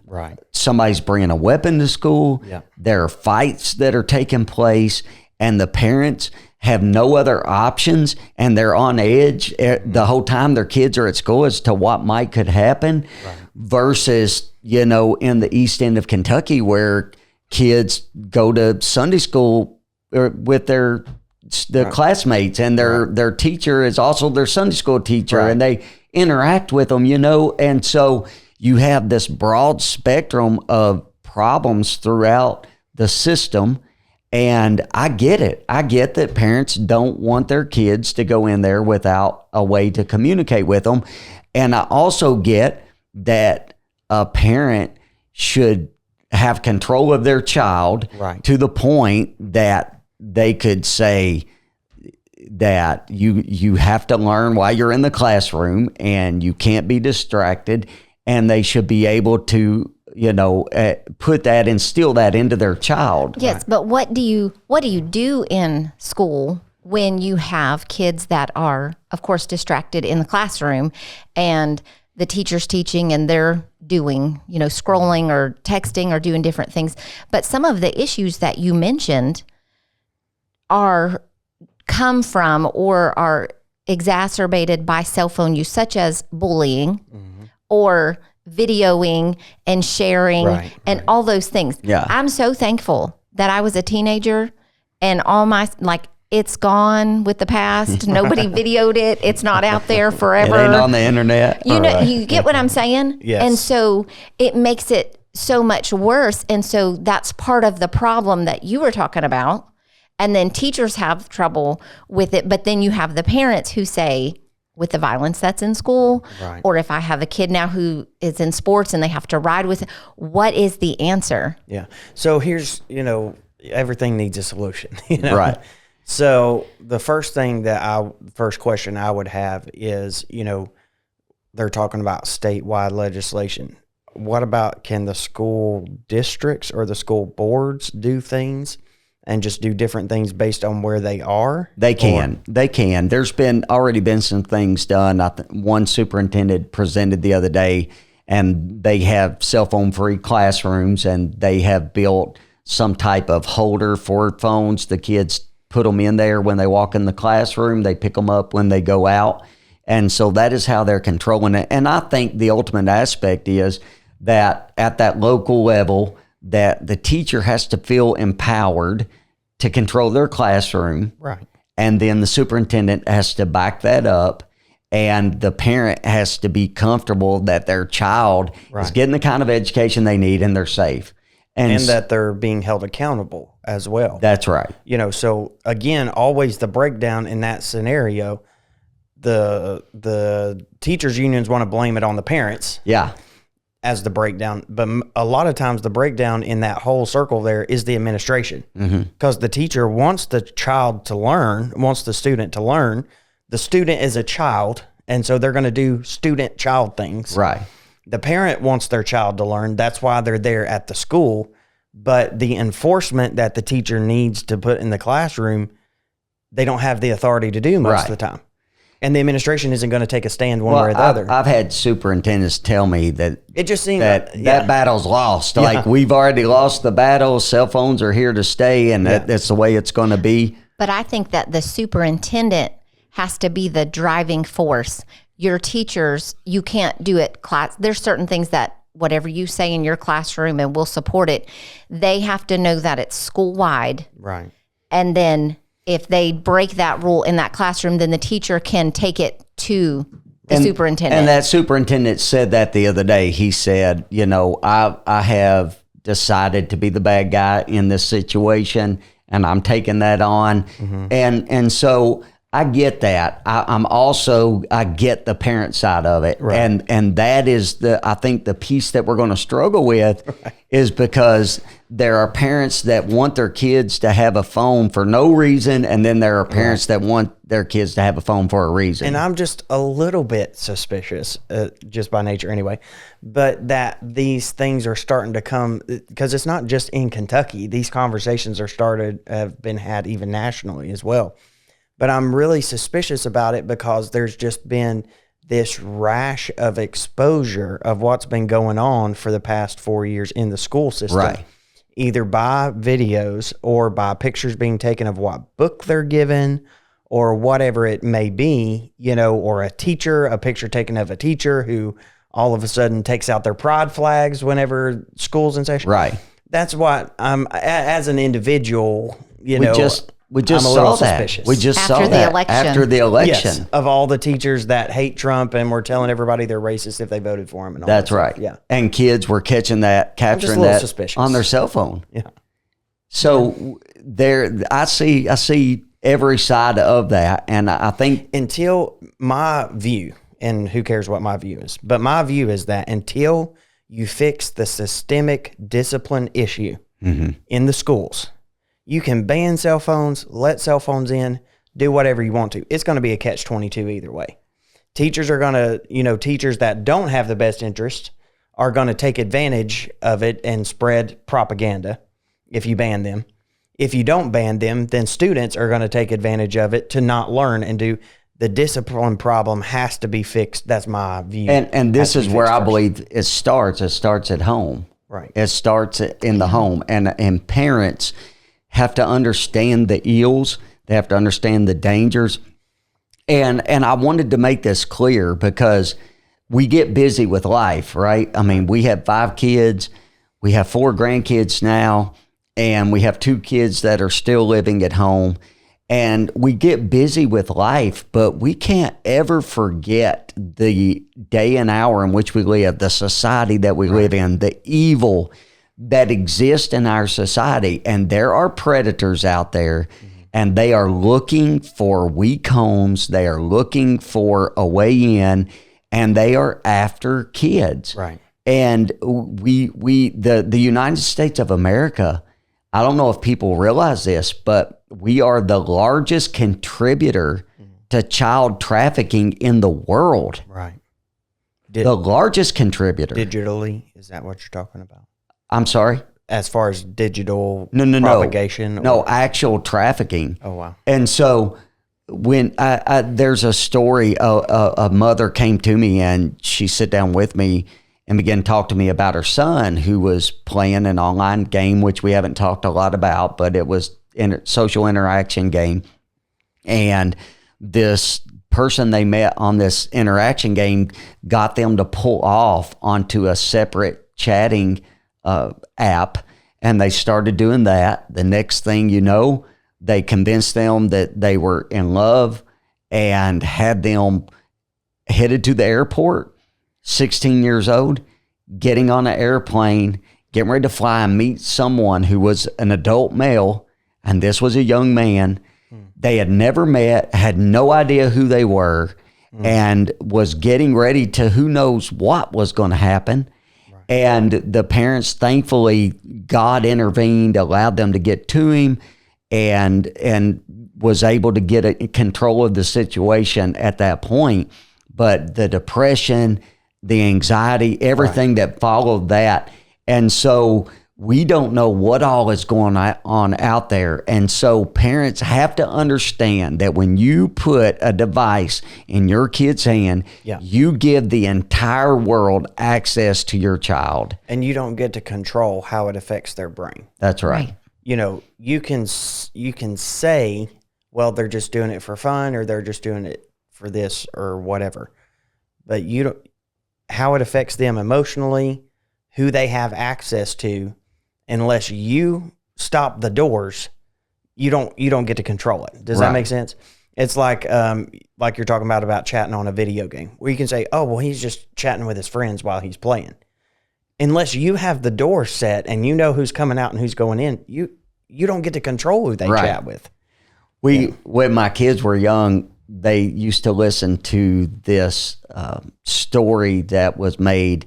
Speaker 1: somebody's bringing a weapon to school. There are fights that are taking place, and the parents have no other options, and they're on edge the whole time their kids are at school as to what might could happen versus, in the east end of Kentucky where kids go to Sunday school with their classmates, and their teacher is also their Sunday school teacher, and they interact with them, and so you have this broad spectrum of problems throughout the system. And I get it. I get that parents don't want their kids to go in there without a way to communicate with them. And I also get that a parent should have control of their child to the point that they could say that you have to learn while you're in the classroom and you can't be distracted, and they should be able to put that, instill that into their child.
Speaker 3: Yes, but what do you do in school when you have kids that are, of course, distracted in the classroom and the teacher's teaching and they're doing, scrolling or texting or doing different things? But some of the issues that you mentioned come from or are exacerbated by cell phone use, such as bullying or videoing and sharing and all those things.
Speaker 1: Yeah.
Speaker 3: I'm so thankful that I was a teenager and all my, it's gone with the past. Nobody videoed it. It's not out there forever.
Speaker 1: It ain't on the internet.
Speaker 3: You get what I'm saying?
Speaker 2: Yes.
Speaker 3: And so it makes it so much worse. And so that's part of the problem that you were talking about. And then teachers have trouble with it. But then you have the parents who say, with the violence that's in school, or if I have a kid now who is in sports and they have to ride with it, what is the answer?
Speaker 2: Yeah. So here's, everything needs a solution.
Speaker 1: Right.
Speaker 2: So the first question I would have is, they're talking about statewide legislation. What about, can the school districts or the school boards do things and just do different things based on where they are?
Speaker 1: They can. There's already been some things done. One superintendent presented the other day, and they have cell phone free classrooms, and they have built some type of holder for phones. The kids put them in there when they walk in the classroom. They pick them up when they go out. And so that is how they're controlling it. And I think the ultimate aspect is that at that local level, that the teacher has to feel empowered to control their classroom.
Speaker 2: Right.
Speaker 1: And then the superintendent has to back that up, and the parent has to be comfortable that their child is getting the kind of education they need and they're safe.
Speaker 2: And that they're being held accountable as well.
Speaker 1: That's right.
Speaker 2: So again, always the breakdown in that scenario, the teachers unions want to blame it on the parents.
Speaker 1: Yeah.
Speaker 2: As the breakdown, but a lot of times the breakdown in that whole circle there is the administration, because the teacher wants the child to learn, wants the student to learn. The student is a child, and so they're going to do student-child things.
Speaker 1: Right.
Speaker 2: The parent wants their child to learn. That's why they're there at the school. But the enforcement that the teacher needs to put in the classroom, they don't have the authority to do most of the time. And the administration isn't going to take a stand one way or the other.
Speaker 1: I've had superintendents tell me that
Speaker 2: it just seems
Speaker 1: that battle's lost. Yeah. Like, we've already lost the battle. Cell phones are here to stay, and that's the way it's going to be.
Speaker 3: But I think that the superintendent has to be the driving force. Your teachers, you can't do it class. There's certain things that whatever you say in your classroom, and we'll support it. They have to know that it's school-wide.
Speaker 2: Right.
Speaker 3: And then if they break that rule in that classroom, then the teacher can take it to the superintendent.
Speaker 1: And that superintendent said that the other day. He said, I have decided to be the bad guy in this situation, and I'm taking that on. And so I get that. I get the parent side of it. Right. And that is I think the piece that we're going to struggle with is because there are parents that want their kids to have a phone for no reason, and then there are parents that want their kids to have a phone for a reason.
Speaker 2: And I'm just a little bit suspicious, just by nature anyway, but that these things are starting to come, because it's not just in Kentucky. These conversations have been had even nationally as well. But I'm really suspicious about it because there's just been this rash of exposure of what's been going on for the past 4 years in the school system.
Speaker 1: Right.
Speaker 2: Either by videos or by pictures being taken of what book they're given or whatever it may be, or a picture taken of a teacher who all of a sudden takes out their pride flags whenever school's in session.
Speaker 1: Right.
Speaker 2: That's what I'm, as an individual,
Speaker 1: We just
Speaker 2: I'm a
Speaker 1: saw
Speaker 2: little
Speaker 1: that.
Speaker 2: suspicious.
Speaker 1: We just
Speaker 3: After
Speaker 1: saw
Speaker 3: the
Speaker 1: that
Speaker 3: election.
Speaker 1: after the election.
Speaker 2: Yes, of all the teachers that hate Trump and were telling everybody they're racist if they voted for him. And all
Speaker 1: That's
Speaker 2: that
Speaker 1: right.
Speaker 2: stuff. Yeah.
Speaker 1: And kids were catching that, capturing
Speaker 2: little
Speaker 1: that
Speaker 2: suspicious.
Speaker 1: on their cell phone.
Speaker 2: Yeah.
Speaker 1: So I see every side of that, and I think
Speaker 2: Until my view, and who cares what my view is, but my view is that until you fix the systemic discipline issue in the schools, you can ban cell phones, let cell phones in, do whatever you want to. It's going to be a catch-22 either way. Teachers are going to, teachers that don't have the best interest are going to take advantage of it and spread propaganda if you ban them. If you don't ban them, then students are going to take advantage of it to not learn and do. The discipline problem has to be fixed. That's my view.
Speaker 1: and this
Speaker 2: Has to
Speaker 1: is
Speaker 2: be
Speaker 1: where
Speaker 2: fixed
Speaker 1: I
Speaker 2: first.
Speaker 1: believe it starts. It starts at home.
Speaker 2: Right.
Speaker 1: It starts in the home, and parents have to understand the ills. They have to understand the dangers. And I wanted to make this clear because we get busy with life, right? I mean, we have 5 kids, we have 4 grandkids now, and we have 2 kids that are still living at home. And we get busy with life, but we can't ever forget the day and hour in which we live, the society that we live in, the evil that exists in our society. And there are predators out there, and they are looking for weak homes. They are looking for a way in, and they are after kids.
Speaker 2: Right.
Speaker 1: And the United States of America, I don't know if people realize this, but we are the largest contributor to child trafficking in the world.
Speaker 2: Right.
Speaker 1: The largest contributor.
Speaker 2: Digitally, is that what you're talking about?
Speaker 1: I'm sorry?
Speaker 2: As far as digital
Speaker 1: No.
Speaker 2: propagation?
Speaker 1: No, actual trafficking.
Speaker 2: Oh, wow.
Speaker 1: And so when there's a story, a mother came to me and she sat down with me and began to talk to me about her son who was playing an online game, which we haven't talked a lot about, but it was a social interaction game. And this person they met on this interaction game got them to pull off onto a separate chatting app, and they started doing that. The next thing you know, they convinced them that they were in love and had them headed to the airport, 16 years old, getting on an airplane, getting ready to fly and meet someone who was an adult male, and this was a young man. They had never met, had no idea who they were, and was getting ready to who knows what was going to happen. Right. And the parents, thankfully, God intervened, allowed them to get to him, and was able to get control of the situation at that point. But the depression, the anxiety, everything that followed that. And so we don't know what all is going on out there. And so parents have to understand that when you put a device in your kid's hand, you give the entire world access to your child.
Speaker 2: And you don't get to control how it affects their brain.
Speaker 1: That's right.
Speaker 2: You can say, well, they're just doing it for fun, or they're just doing it for this or whatever. But you don't, how it affects them emotionally, who they have access to, unless you stop the doors, you don't get to control it. Does that make sense? It's like you're talking about chatting on a video game, where you can say, oh, well, he's just chatting with his friends while he's playing. Unless you have the door set and you know who's coming out and who's going in, you don't get to control who they chat with.
Speaker 1: When my kids were young, they used to listen to this story that was made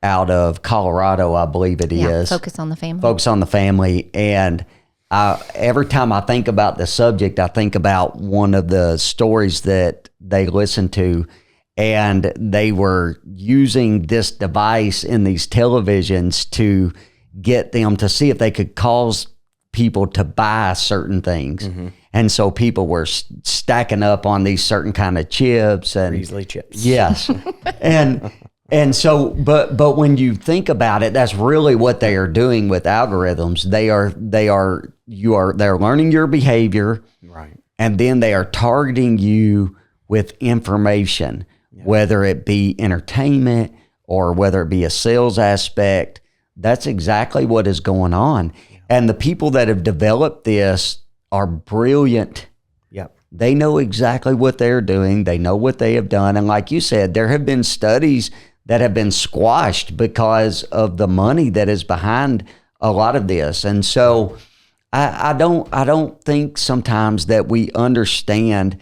Speaker 1: out of Colorado, I believe it is.
Speaker 3: Focus on the Family.
Speaker 1: Focus on the Family. And every time I think about the subject, I think about one of the stories that they listened to, and they were using this device in these televisions to get them to see if they could cause people to buy certain things. Mm-hmm. And so people were stacking up on these certain kind of chips and
Speaker 2: Riesling chips.
Speaker 1: Yes. And so, but when you think about it, that's really what they are doing with algorithms. They're learning your behavior,
Speaker 2: right?
Speaker 1: And then they are targeting you with information, whether it be entertainment or whether it be a sales aspect. That's exactly what is going on. And the people that have developed this are brilliant.
Speaker 2: Yep.
Speaker 1: They know exactly what they're doing. They know what they have done. And like you said, there have been studies that have been squashed because of the money that is behind a lot of this. And so I don't think sometimes that we understand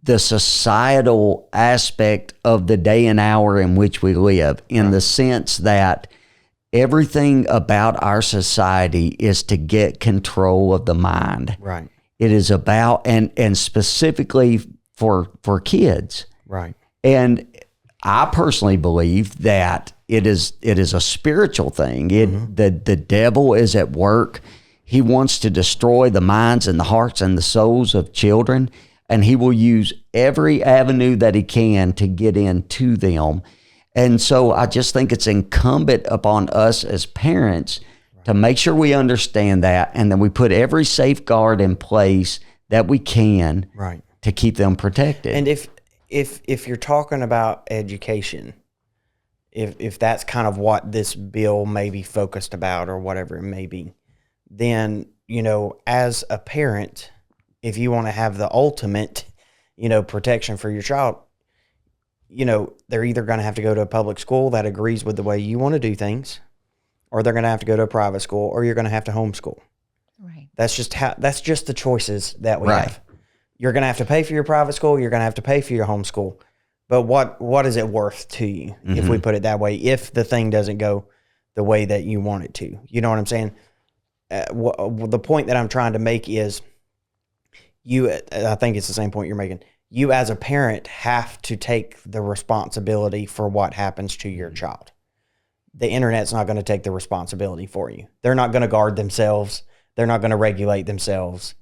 Speaker 1: the societal aspect of the day and hour in which we live, in the sense that everything about our society is to get control of the mind.
Speaker 2: Right.
Speaker 1: It is about, and specifically for kids.
Speaker 2: Right.
Speaker 1: And I personally believe that it is a spiritual thing. The devil is at work. He wants to destroy the minds and the hearts and the souls of children, and he will use every avenue that he can to get into them. And so I just think it's incumbent upon us as parents to make sure we understand that, and then we put every safeguard in place that we can to keep them protected.
Speaker 2: And if you're talking about education, if that's kind of what this bill may be focused about or whatever it may be, then, as a parent, if you want to have the ultimate, protection for your child, they're either going to have to go to a public school that agrees with the way you want to do things, or they're going to have to go to a private school, or you're going to have to homeschool.
Speaker 3: Right.
Speaker 2: That's just the choices that we have. You're going to have to pay for your private school. You're going to have to pay for your homeschool. But what is it worth to you, if we put it that way, if the thing doesn't go the way that you want it to? You know what I'm saying? The point that I'm trying to make is I think it's the same point you're making. You as a parent have to take the responsibility for what happens to your child. The internet's not going to take the responsibility for you. They're not going to guard themselves. They're not going to regulate themselves.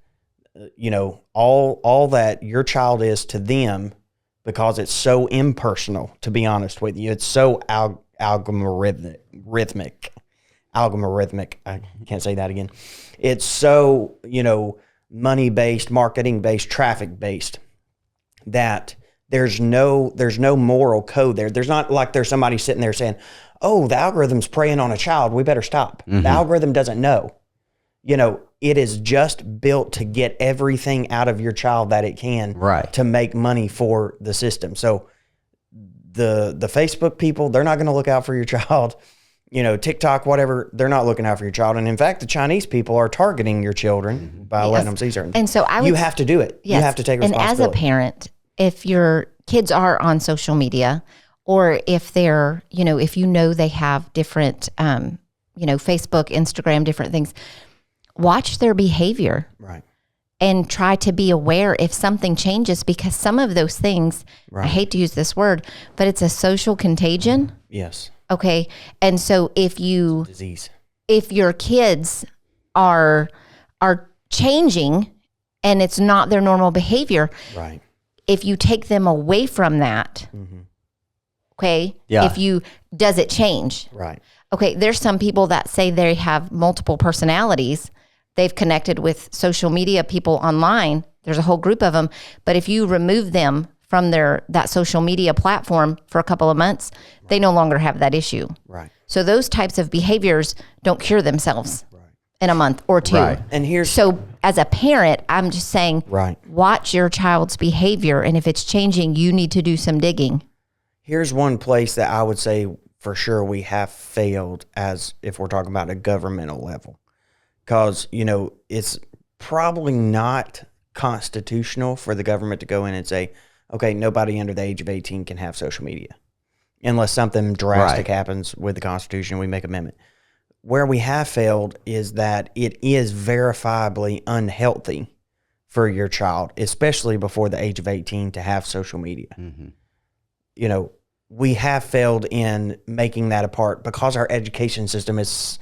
Speaker 2: All that your child is to them, because it's so impersonal, to be honest with you. It's so algorithmic. I can't say that again. It's so, money-based, marketing-based, traffic-based, that there's no moral code there. There's not like there's somebody sitting there saying, oh, the algorithm's preying on a child, we better stop. The algorithm doesn't know. It is just built to get everything out of your child that it can to make money for the system. So the Facebook people, they're not going to look out for your child. TikTok, whatever, they're not looking out for your child. And in fact, the Chinese people are targeting your children by letting them see certain things.
Speaker 3: And so you
Speaker 2: have to do it.
Speaker 3: Yes.
Speaker 2: You have to take responsibility.
Speaker 3: And as a parent, if your kids are on social media, or if they're, if they have different, Facebook, Instagram, different things, watch their behavior.
Speaker 2: Right.
Speaker 3: And try to be aware if something changes, because some of those things, I hate to use this word, but it's a social contagion.
Speaker 2: Yes.
Speaker 3: Okay. And so if your kids are changing and it's not their normal behavior, if you take them away from that, okay, does it change?
Speaker 2: Right.
Speaker 3: Okay. There's some people that say they have multiple personalities. They've connected with social media people online. There's a whole group of them. But if you remove them from that social media platform for a couple of months, they no longer have that issue.
Speaker 2: Right.
Speaker 3: So those types of behaviors don't cure themselves in a month or two.
Speaker 1: Right.
Speaker 2: And
Speaker 3: so as a parent, I'm just saying, watch your child's behavior. And if it's changing, you need to do some digging.
Speaker 2: Here's one place that I would say for sure we have failed, as if we're talking about a governmental level. Because, it's probably not constitutional for the government to go in and say, okay, nobody under the age of 18 can have social media. Unless something drastic happens with the Constitution, we make amendment. Where we have failed is that it is verifiably unhealthy for your child, especially before the age of 18, to have social media. We have failed in making that a part, because our education system is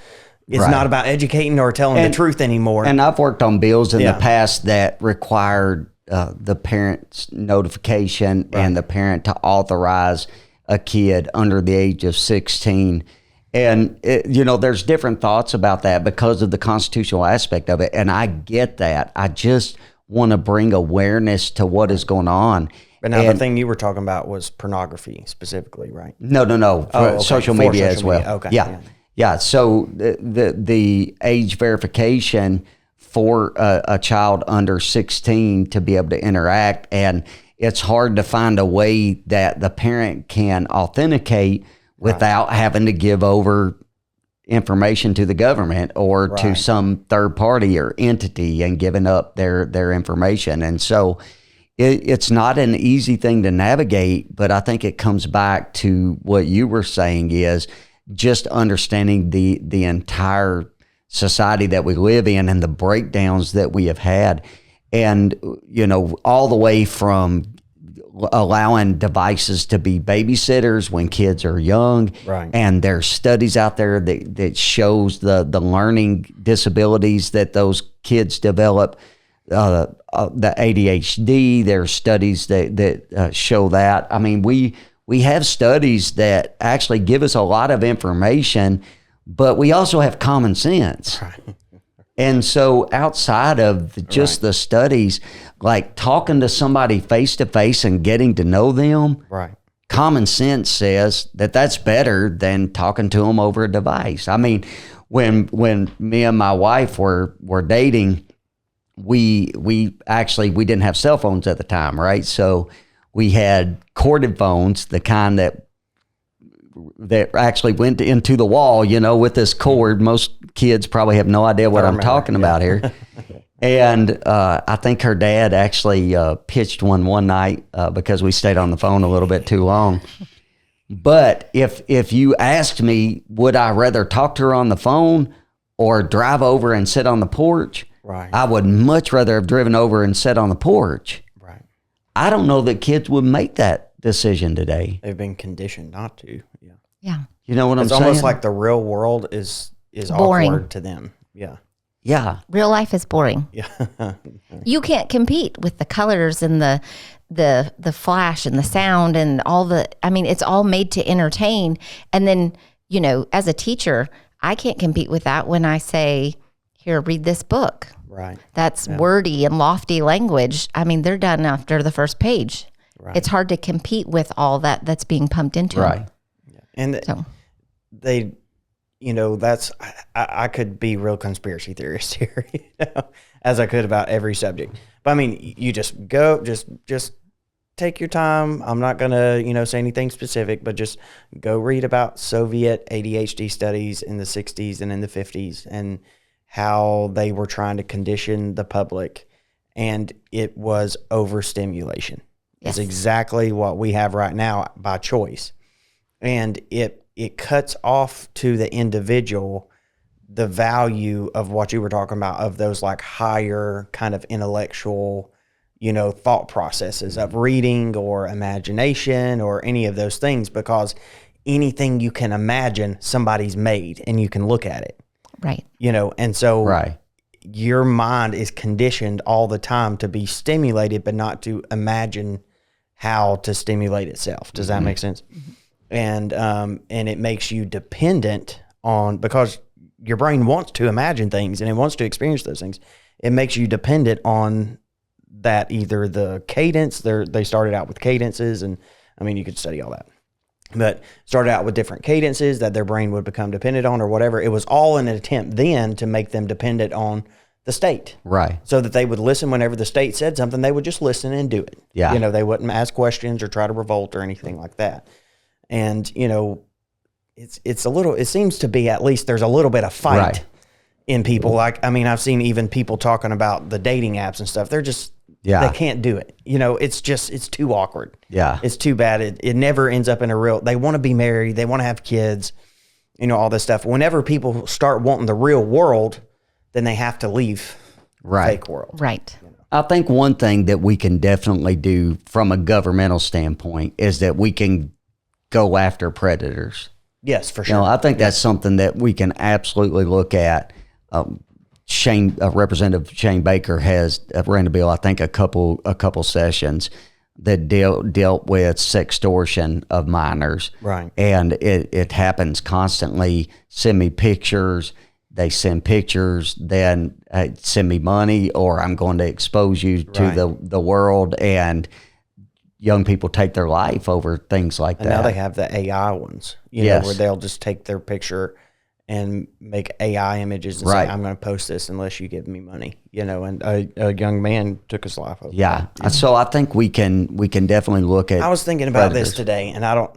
Speaker 2: not about educating or telling the truth anymore.
Speaker 1: And I've worked on bills in the past that required the parent's notification and the parent to authorize a kid under the age of 16. And, there's different thoughts about that because of the constitutional aspect of it. And I get that. I just want to bring awareness to what is going on.
Speaker 2: But now the thing you were talking about was pornography specifically, right?
Speaker 1: No. Social media as well.
Speaker 2: Okay.
Speaker 1: Yeah. So the age verification for a child under 16 to be able to interact. And it's hard to find a way that the parent can authenticate without having to give over information to the government or to some third party or entity and giving up their information. And so it's not an easy thing to navigate, but I think it comes back to what you were saying is just understanding the entire society that we live in and the breakdowns that we have had. And, all the way from allowing devices to be babysitters when kids are young.
Speaker 2: Right.
Speaker 1: And there's studies out there that shows the learning disabilities that those kids develop, the ADHD. There's studies that show that. I mean, we have studies that actually give us a lot of information, but we also have common sense.
Speaker 2: Right.
Speaker 1: And so outside of just the studies, like talking to somebody face to face and getting to know them, common sense says that that's better than talking to them over a device. I mean, when me and my wife were dating, we didn't have cell phones at the time, right? So we had corded phones, the kind that actually went into the wall, with this cord. Most kids probably have no idea what I'm talking about here. And I think her dad actually pitched one night because we stayed on the phone a little bit too long. But if you asked me, would I rather talk to her on the phone or drive over and sit on the porch? I would much rather have driven over and sat on the porch. I don't know that kids would make that decision today.
Speaker 2: They've been conditioned not to.
Speaker 3: Yeah.
Speaker 1: You know what I'm saying?
Speaker 2: It's almost like the real world is
Speaker 3: boring.
Speaker 2: awkward to them. Yeah.
Speaker 1: Yeah.
Speaker 3: Real life is boring.
Speaker 2: Yeah.
Speaker 3: You can't compete with the colors and the flash and the sound and it's all made to entertain. And then, as a teacher, I can't compete with that when I say, here, read this book.
Speaker 2: Right.
Speaker 3: That's wordy and lofty language. I mean, they're done after the first page. Right. It's hard to compete with all that's being pumped into them.
Speaker 2: And they, I could be real conspiracy theorist here, as I could about every subject. But I mean, you just go, just take your time. I'm not going to, say anything specific, but just go read about Soviet ADHD studies in the 60s and in the 50s and how they were trying to condition the public. And it was overstimulation.
Speaker 3: Yes.
Speaker 2: It's exactly what we have right now by choice. And it cuts off to the individual the value of what you were talking about, of those like higher kind of intellectual, thought processes of reading or imagination or any of those things, because anything you can imagine, somebody's made and you can look at it.
Speaker 3: Right.
Speaker 2: And so your mind is conditioned all the time to be stimulated, but not to imagine how to stimulate itself. Does that make sense? Mm-hmm. And it makes you dependent on, because your brain wants to imagine things and it wants to experience those things. It makes you dependent on that, either the cadence. They started out with cadences, and I mean, you could study all that, but started out with different cadences that their brain would become dependent on or whatever. It was all in an attempt then to make them dependent on the state. Right. So that they would listen whenever the state said something, they would just listen and do it. Yeah. They wouldn't ask questions or try to revolt or anything like that. And, it's a little, it seems to be, at least there's a little bit of fight in people. Like, I mean, I've seen even people talking about the dating apps and stuff. They're just, they can't do it. It's too awkward. Yeah. It's too bad. It never ends up in they want to be married. They want to have kids, all this stuff. Whenever people start wanting the real world, then they have to leave the fake world.
Speaker 3: Right.
Speaker 1: I think one thing that we can definitely do from a governmental standpoint is that we can go after predators.
Speaker 2: Yes, for sure.
Speaker 1: I think that's something that we can absolutely look at. Representative Shane Baker has ran a bill, I think a couple sessions that dealt with sextortion of minors. Right. And it happens constantly. Send me pictures. They send pictures, then send me money, or I'm going to expose you to the world. And young people take their life over things like that.
Speaker 2: And now they have the AI ones, where they'll just take their picture and make AI images and
Speaker 1: Right.
Speaker 2: say, I'm going to post this unless you give me money, and a young man took his life over
Speaker 1: Yeah.
Speaker 2: that.
Speaker 1: So I think we can definitely look at.
Speaker 2: I was thinking about
Speaker 1: predators.
Speaker 2: this today, and I don't,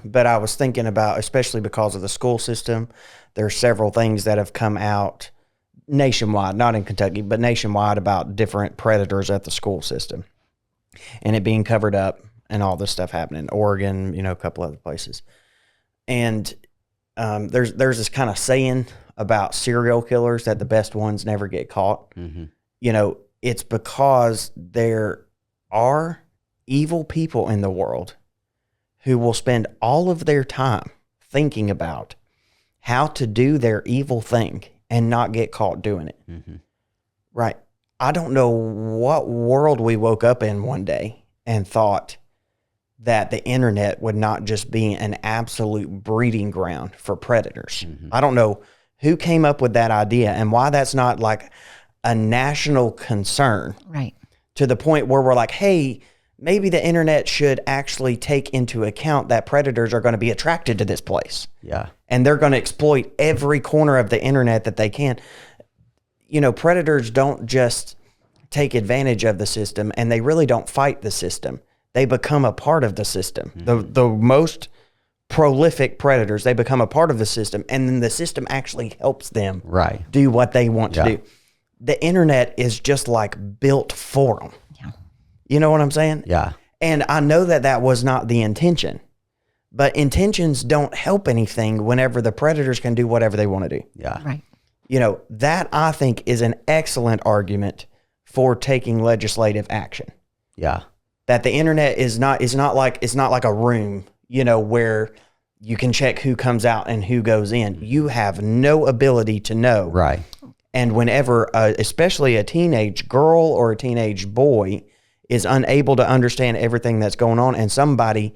Speaker 2: but I was thinking about, especially because of the school system, there are several things that have come out nationwide, not in Kentucky, but nationwide, about different predators at the school system and it being covered up and all this stuff happening. Oregon, a couple other places. And there's this kind of saying about serial killers that the best ones never get caught.
Speaker 1: Mm-hmm.
Speaker 2: It's because there are evil people in the world who will spend all of their time thinking about how to do their evil thing and not get caught doing it.
Speaker 1: Mm-hmm.
Speaker 2: Right. I don't know what world we woke up in one day and thought that the internet would not just be an absolute breeding ground for predators.
Speaker 1: Mm-hmm.
Speaker 2: I don't know who came up with that idea and why that's not like a national concern.
Speaker 3: Right.
Speaker 2: To the point where we're like, hey, maybe the internet should actually take into account that predators are going to be attracted to this place.
Speaker 1: Yeah.
Speaker 2: And they're going to exploit every corner of the internet that they can. Predators don't just take advantage of the system, and they really don't fight the system. They become a part of the system. Mm-hmm. The most prolific predators, they become a part of the system, and then the system actually helps them do what they want to do. The internet is just like built for them.
Speaker 3: Yeah.
Speaker 2: You know what I'm saying?
Speaker 1: Yeah.
Speaker 2: And I know that was not the intention, but intentions don't help anything whenever the predators can do whatever they want to do.
Speaker 1: Yeah.
Speaker 3: Right.
Speaker 2: That I think is an excellent argument for taking legislative action.
Speaker 1: Yeah.
Speaker 2: That the internet is not like a room, where you can check who comes out and who goes in. You have no ability to know.
Speaker 1: Right.
Speaker 2: And whenever, especially a teenage girl or a teenage boy is unable to understand everything that's going on, and somebody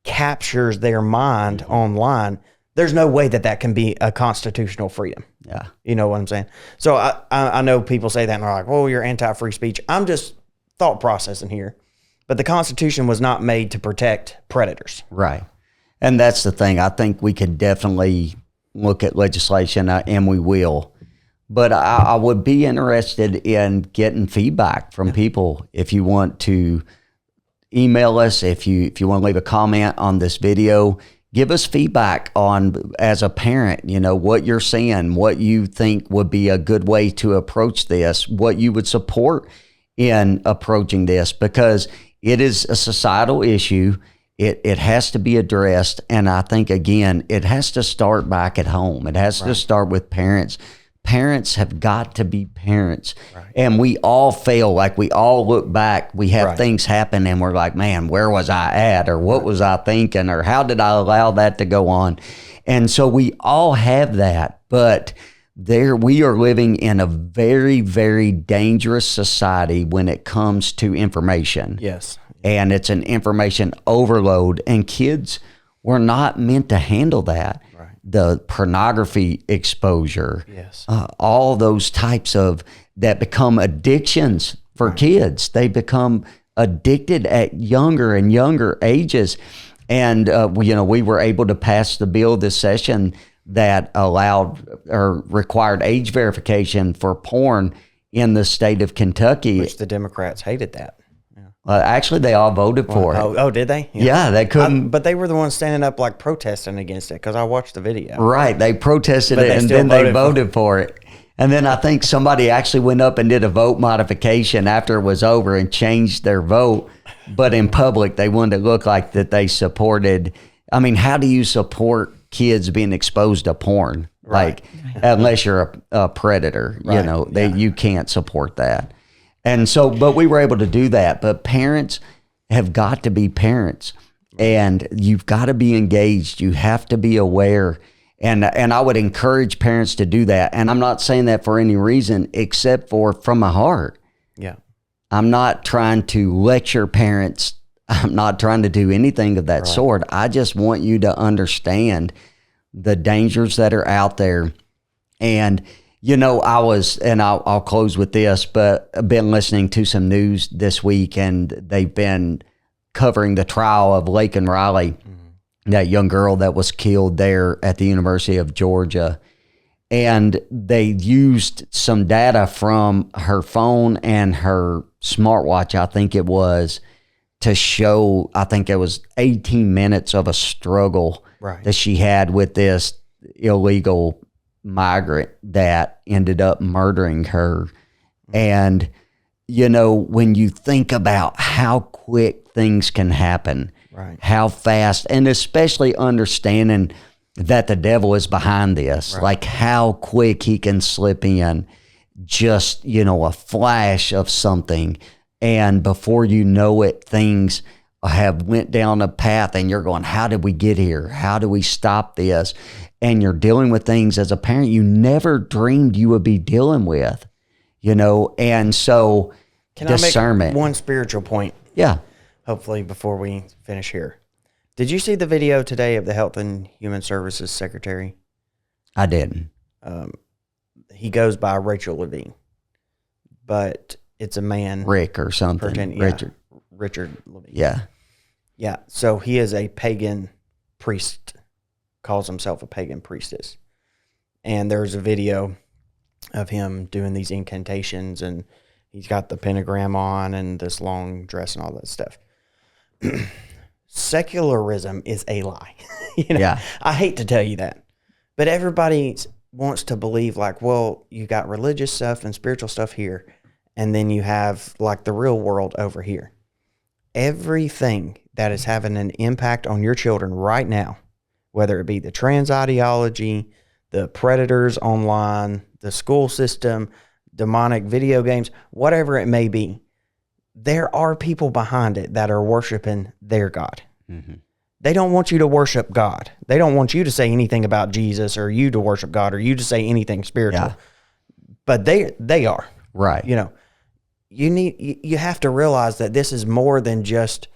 Speaker 2: captures their mind online, there's no way that can be a constitutional freedom.
Speaker 1: Yeah.
Speaker 2: You know what I'm saying? So I know people say that and they're like, "Oh, you're anti-free speech." I'm just thought processing here. But the Constitution was not made to protect predators.
Speaker 1: Right. And that's the thing. I think we could definitely look at legislation, and we will. But I would be interested in getting feedback from people. If you want to email us, if you want to leave a comment on this video, give us feedback on, as a parent, what you're seeing, what you think would be a good way to approach this, what you would support in approaching this, because it is a societal issue. It has to be addressed. And I think, again, it has to start back at home. It has to start with parents. Parents have got to be parents. Right. And we all fail. Like, we all look back, we have things happen and we're like, man, where was I at? Or what was I thinking? Or how did I allow that to go on? And so we all have that. But we are living in a very, very dangerous society when it comes to information.
Speaker 2: Yes.
Speaker 1: And it's an information overload. And kids were not meant to handle that. Right. The pornography exposure, all those types of that become addictions for kids. They become addicted at younger and younger ages. And, we were able to pass the bill this session that allowed or required age verification for porn in the state of Kentucky.
Speaker 2: Which the Democrats hated that.
Speaker 1: Actually, they all voted for it.
Speaker 2: Oh, did they?
Speaker 1: Yeah, they couldn't.
Speaker 2: But they were the ones standing up, like, protesting against it, because I watched the video.
Speaker 1: Right, they protested it, and then they voted for it. And then I think somebody actually went up and did a vote modification after it was over and changed their vote. But in public, they wanted to look like that they supported. I mean, how do you support kids being exposed to porn? Right. Like, unless you're a predator, you can't support that. And so, but we were able to do that. But parents have got to be parents, and you've got to be engaged. You have to be aware. And I would encourage parents to do that. And I'm not saying that for any reason except for from my heart.
Speaker 2: Yeah.
Speaker 1: I'm not trying to lecture parents. I'm not trying to do anything of that sort. I just want you to understand the dangers that are out there. And I'll close with this, but I've been listening to some news this week, and they've been covering the trial of Lake and Riley. Mm-hmm. that young girl that was killed there at the University of Georgia. And they used some data from her phone and her smartwatch, I think it was, to show, I think it was 18 minutes of a struggle that she had with this illegal migrant that ended up murdering her. And, you know, when you think about how quick things can happen, how fast, and especially understanding that the devil is behind this, like how quick he can slip in just, you know, a flash of something. And before you know it, things have went down a path and you're going, how did we get here? How do we stop this? And you're dealing with things as a parent you never dreamed you would be dealing with, you know? And so discernment.
Speaker 2: I make one spiritual point?
Speaker 1: Yeah.
Speaker 2: Hopefully before we finish here. Did you see the video today of the Health and Human Services Secretary?
Speaker 1: I didn't.
Speaker 2: He goes by Rachel Levine, but it's a man.
Speaker 1: Rick or something.
Speaker 2: Richard Levine.
Speaker 1: Yeah.
Speaker 2: Yeah. So he is a pagan priest, calls himself a pagan priestess. And there's a video of him doing these incantations, and he's got the pentagram on and this long dress and all that stuff. Secularism is a lie. You know,
Speaker 1: yeah.
Speaker 2: I hate to tell you that, but everybody wants to believe like, well, you got religious stuff and spiritual stuff here, and then you have like the real world over here. Everything that is having an impact on your children right now, whether it be the trans ideology, the predators online, the school system, demonic video games, whatever it may be, there are people behind it that are worshiping their God. Mm-hmm. They don't want you to worship God. They don't want you to say anything about Jesus or you to worship God or you to say anything spiritual. Yeah. But they are.
Speaker 1: Right.
Speaker 2: You know, you have to realize that this is more than just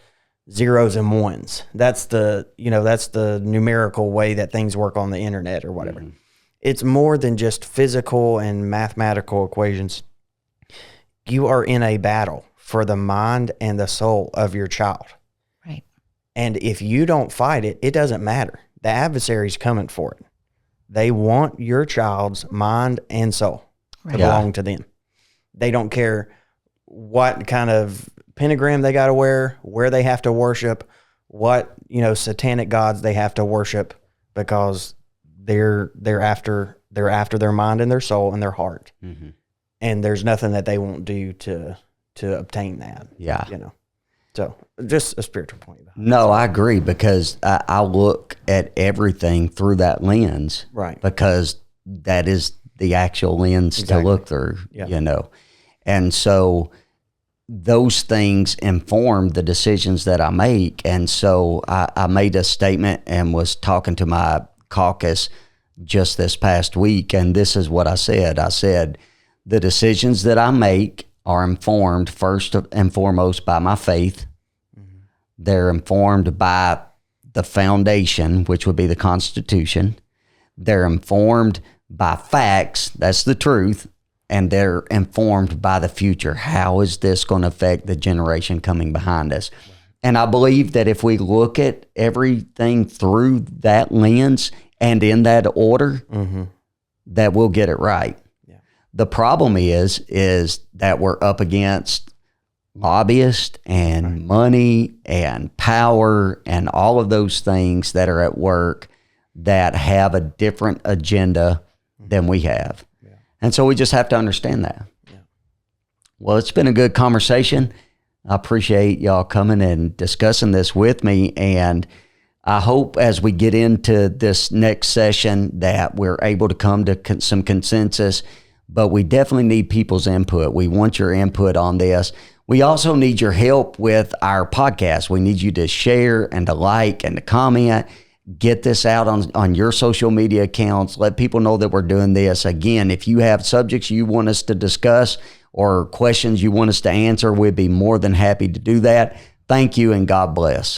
Speaker 2: zeros and ones. That's the numerical way that things work on the internet or whatever. Mm-hmm. It's more than just physical and mathematical equations. You are in a battle for the mind and the soul of your child.
Speaker 3: Right.
Speaker 2: And if you don't fight it, it doesn't matter. The adversary's coming for it. They want your child's mind and soul to belong to them. They don't care what kind of pentagram they got to wear, where they have to worship, what, satanic gods they have to worship, because they're after their mind and their soul and their heart. Mm-hmm. And there's nothing that they won't do to obtain that.
Speaker 1: Yeah.
Speaker 2: So just a spiritual point.
Speaker 1: No, I agree, because I look at everything through that lens.
Speaker 2: Right.
Speaker 1: Because that is the actual lens to look through, And so those things inform the decisions that I make. And so I made a statement and was talking to my caucus just this past week, and this is what I said. I said, the decisions that I make are informed first and foremost by my faith. Mm-hmm. They're informed by the foundation, which would be the Constitution. They're informed by facts, that's the truth, and they're informed by the future. How is this going to affect the generation coming behind us? Right. And I believe that if we look at everything through that lens and in that order, mm-hmm. that we'll get it right. The problem is that we're up against lobbyists and money and power and all of those things that are at work that have a different agenda than we have. Yeah. And so we just have to understand that. Yeah. Well, it's been a good conversation. I appreciate y'all coming and discussing this with me. And I hope as we get into this next session that we're able to come to some consensus. But we definitely need people's input. We want your input on this. We also need your help with our podcast. We need you to share and to like and to comment. Get this out on your social media accounts. Let people know that we're doing this. Again, if you have subjects you want us to discuss or questions you want us to answer, we'd be more than happy to do that. Thank you, and God bless.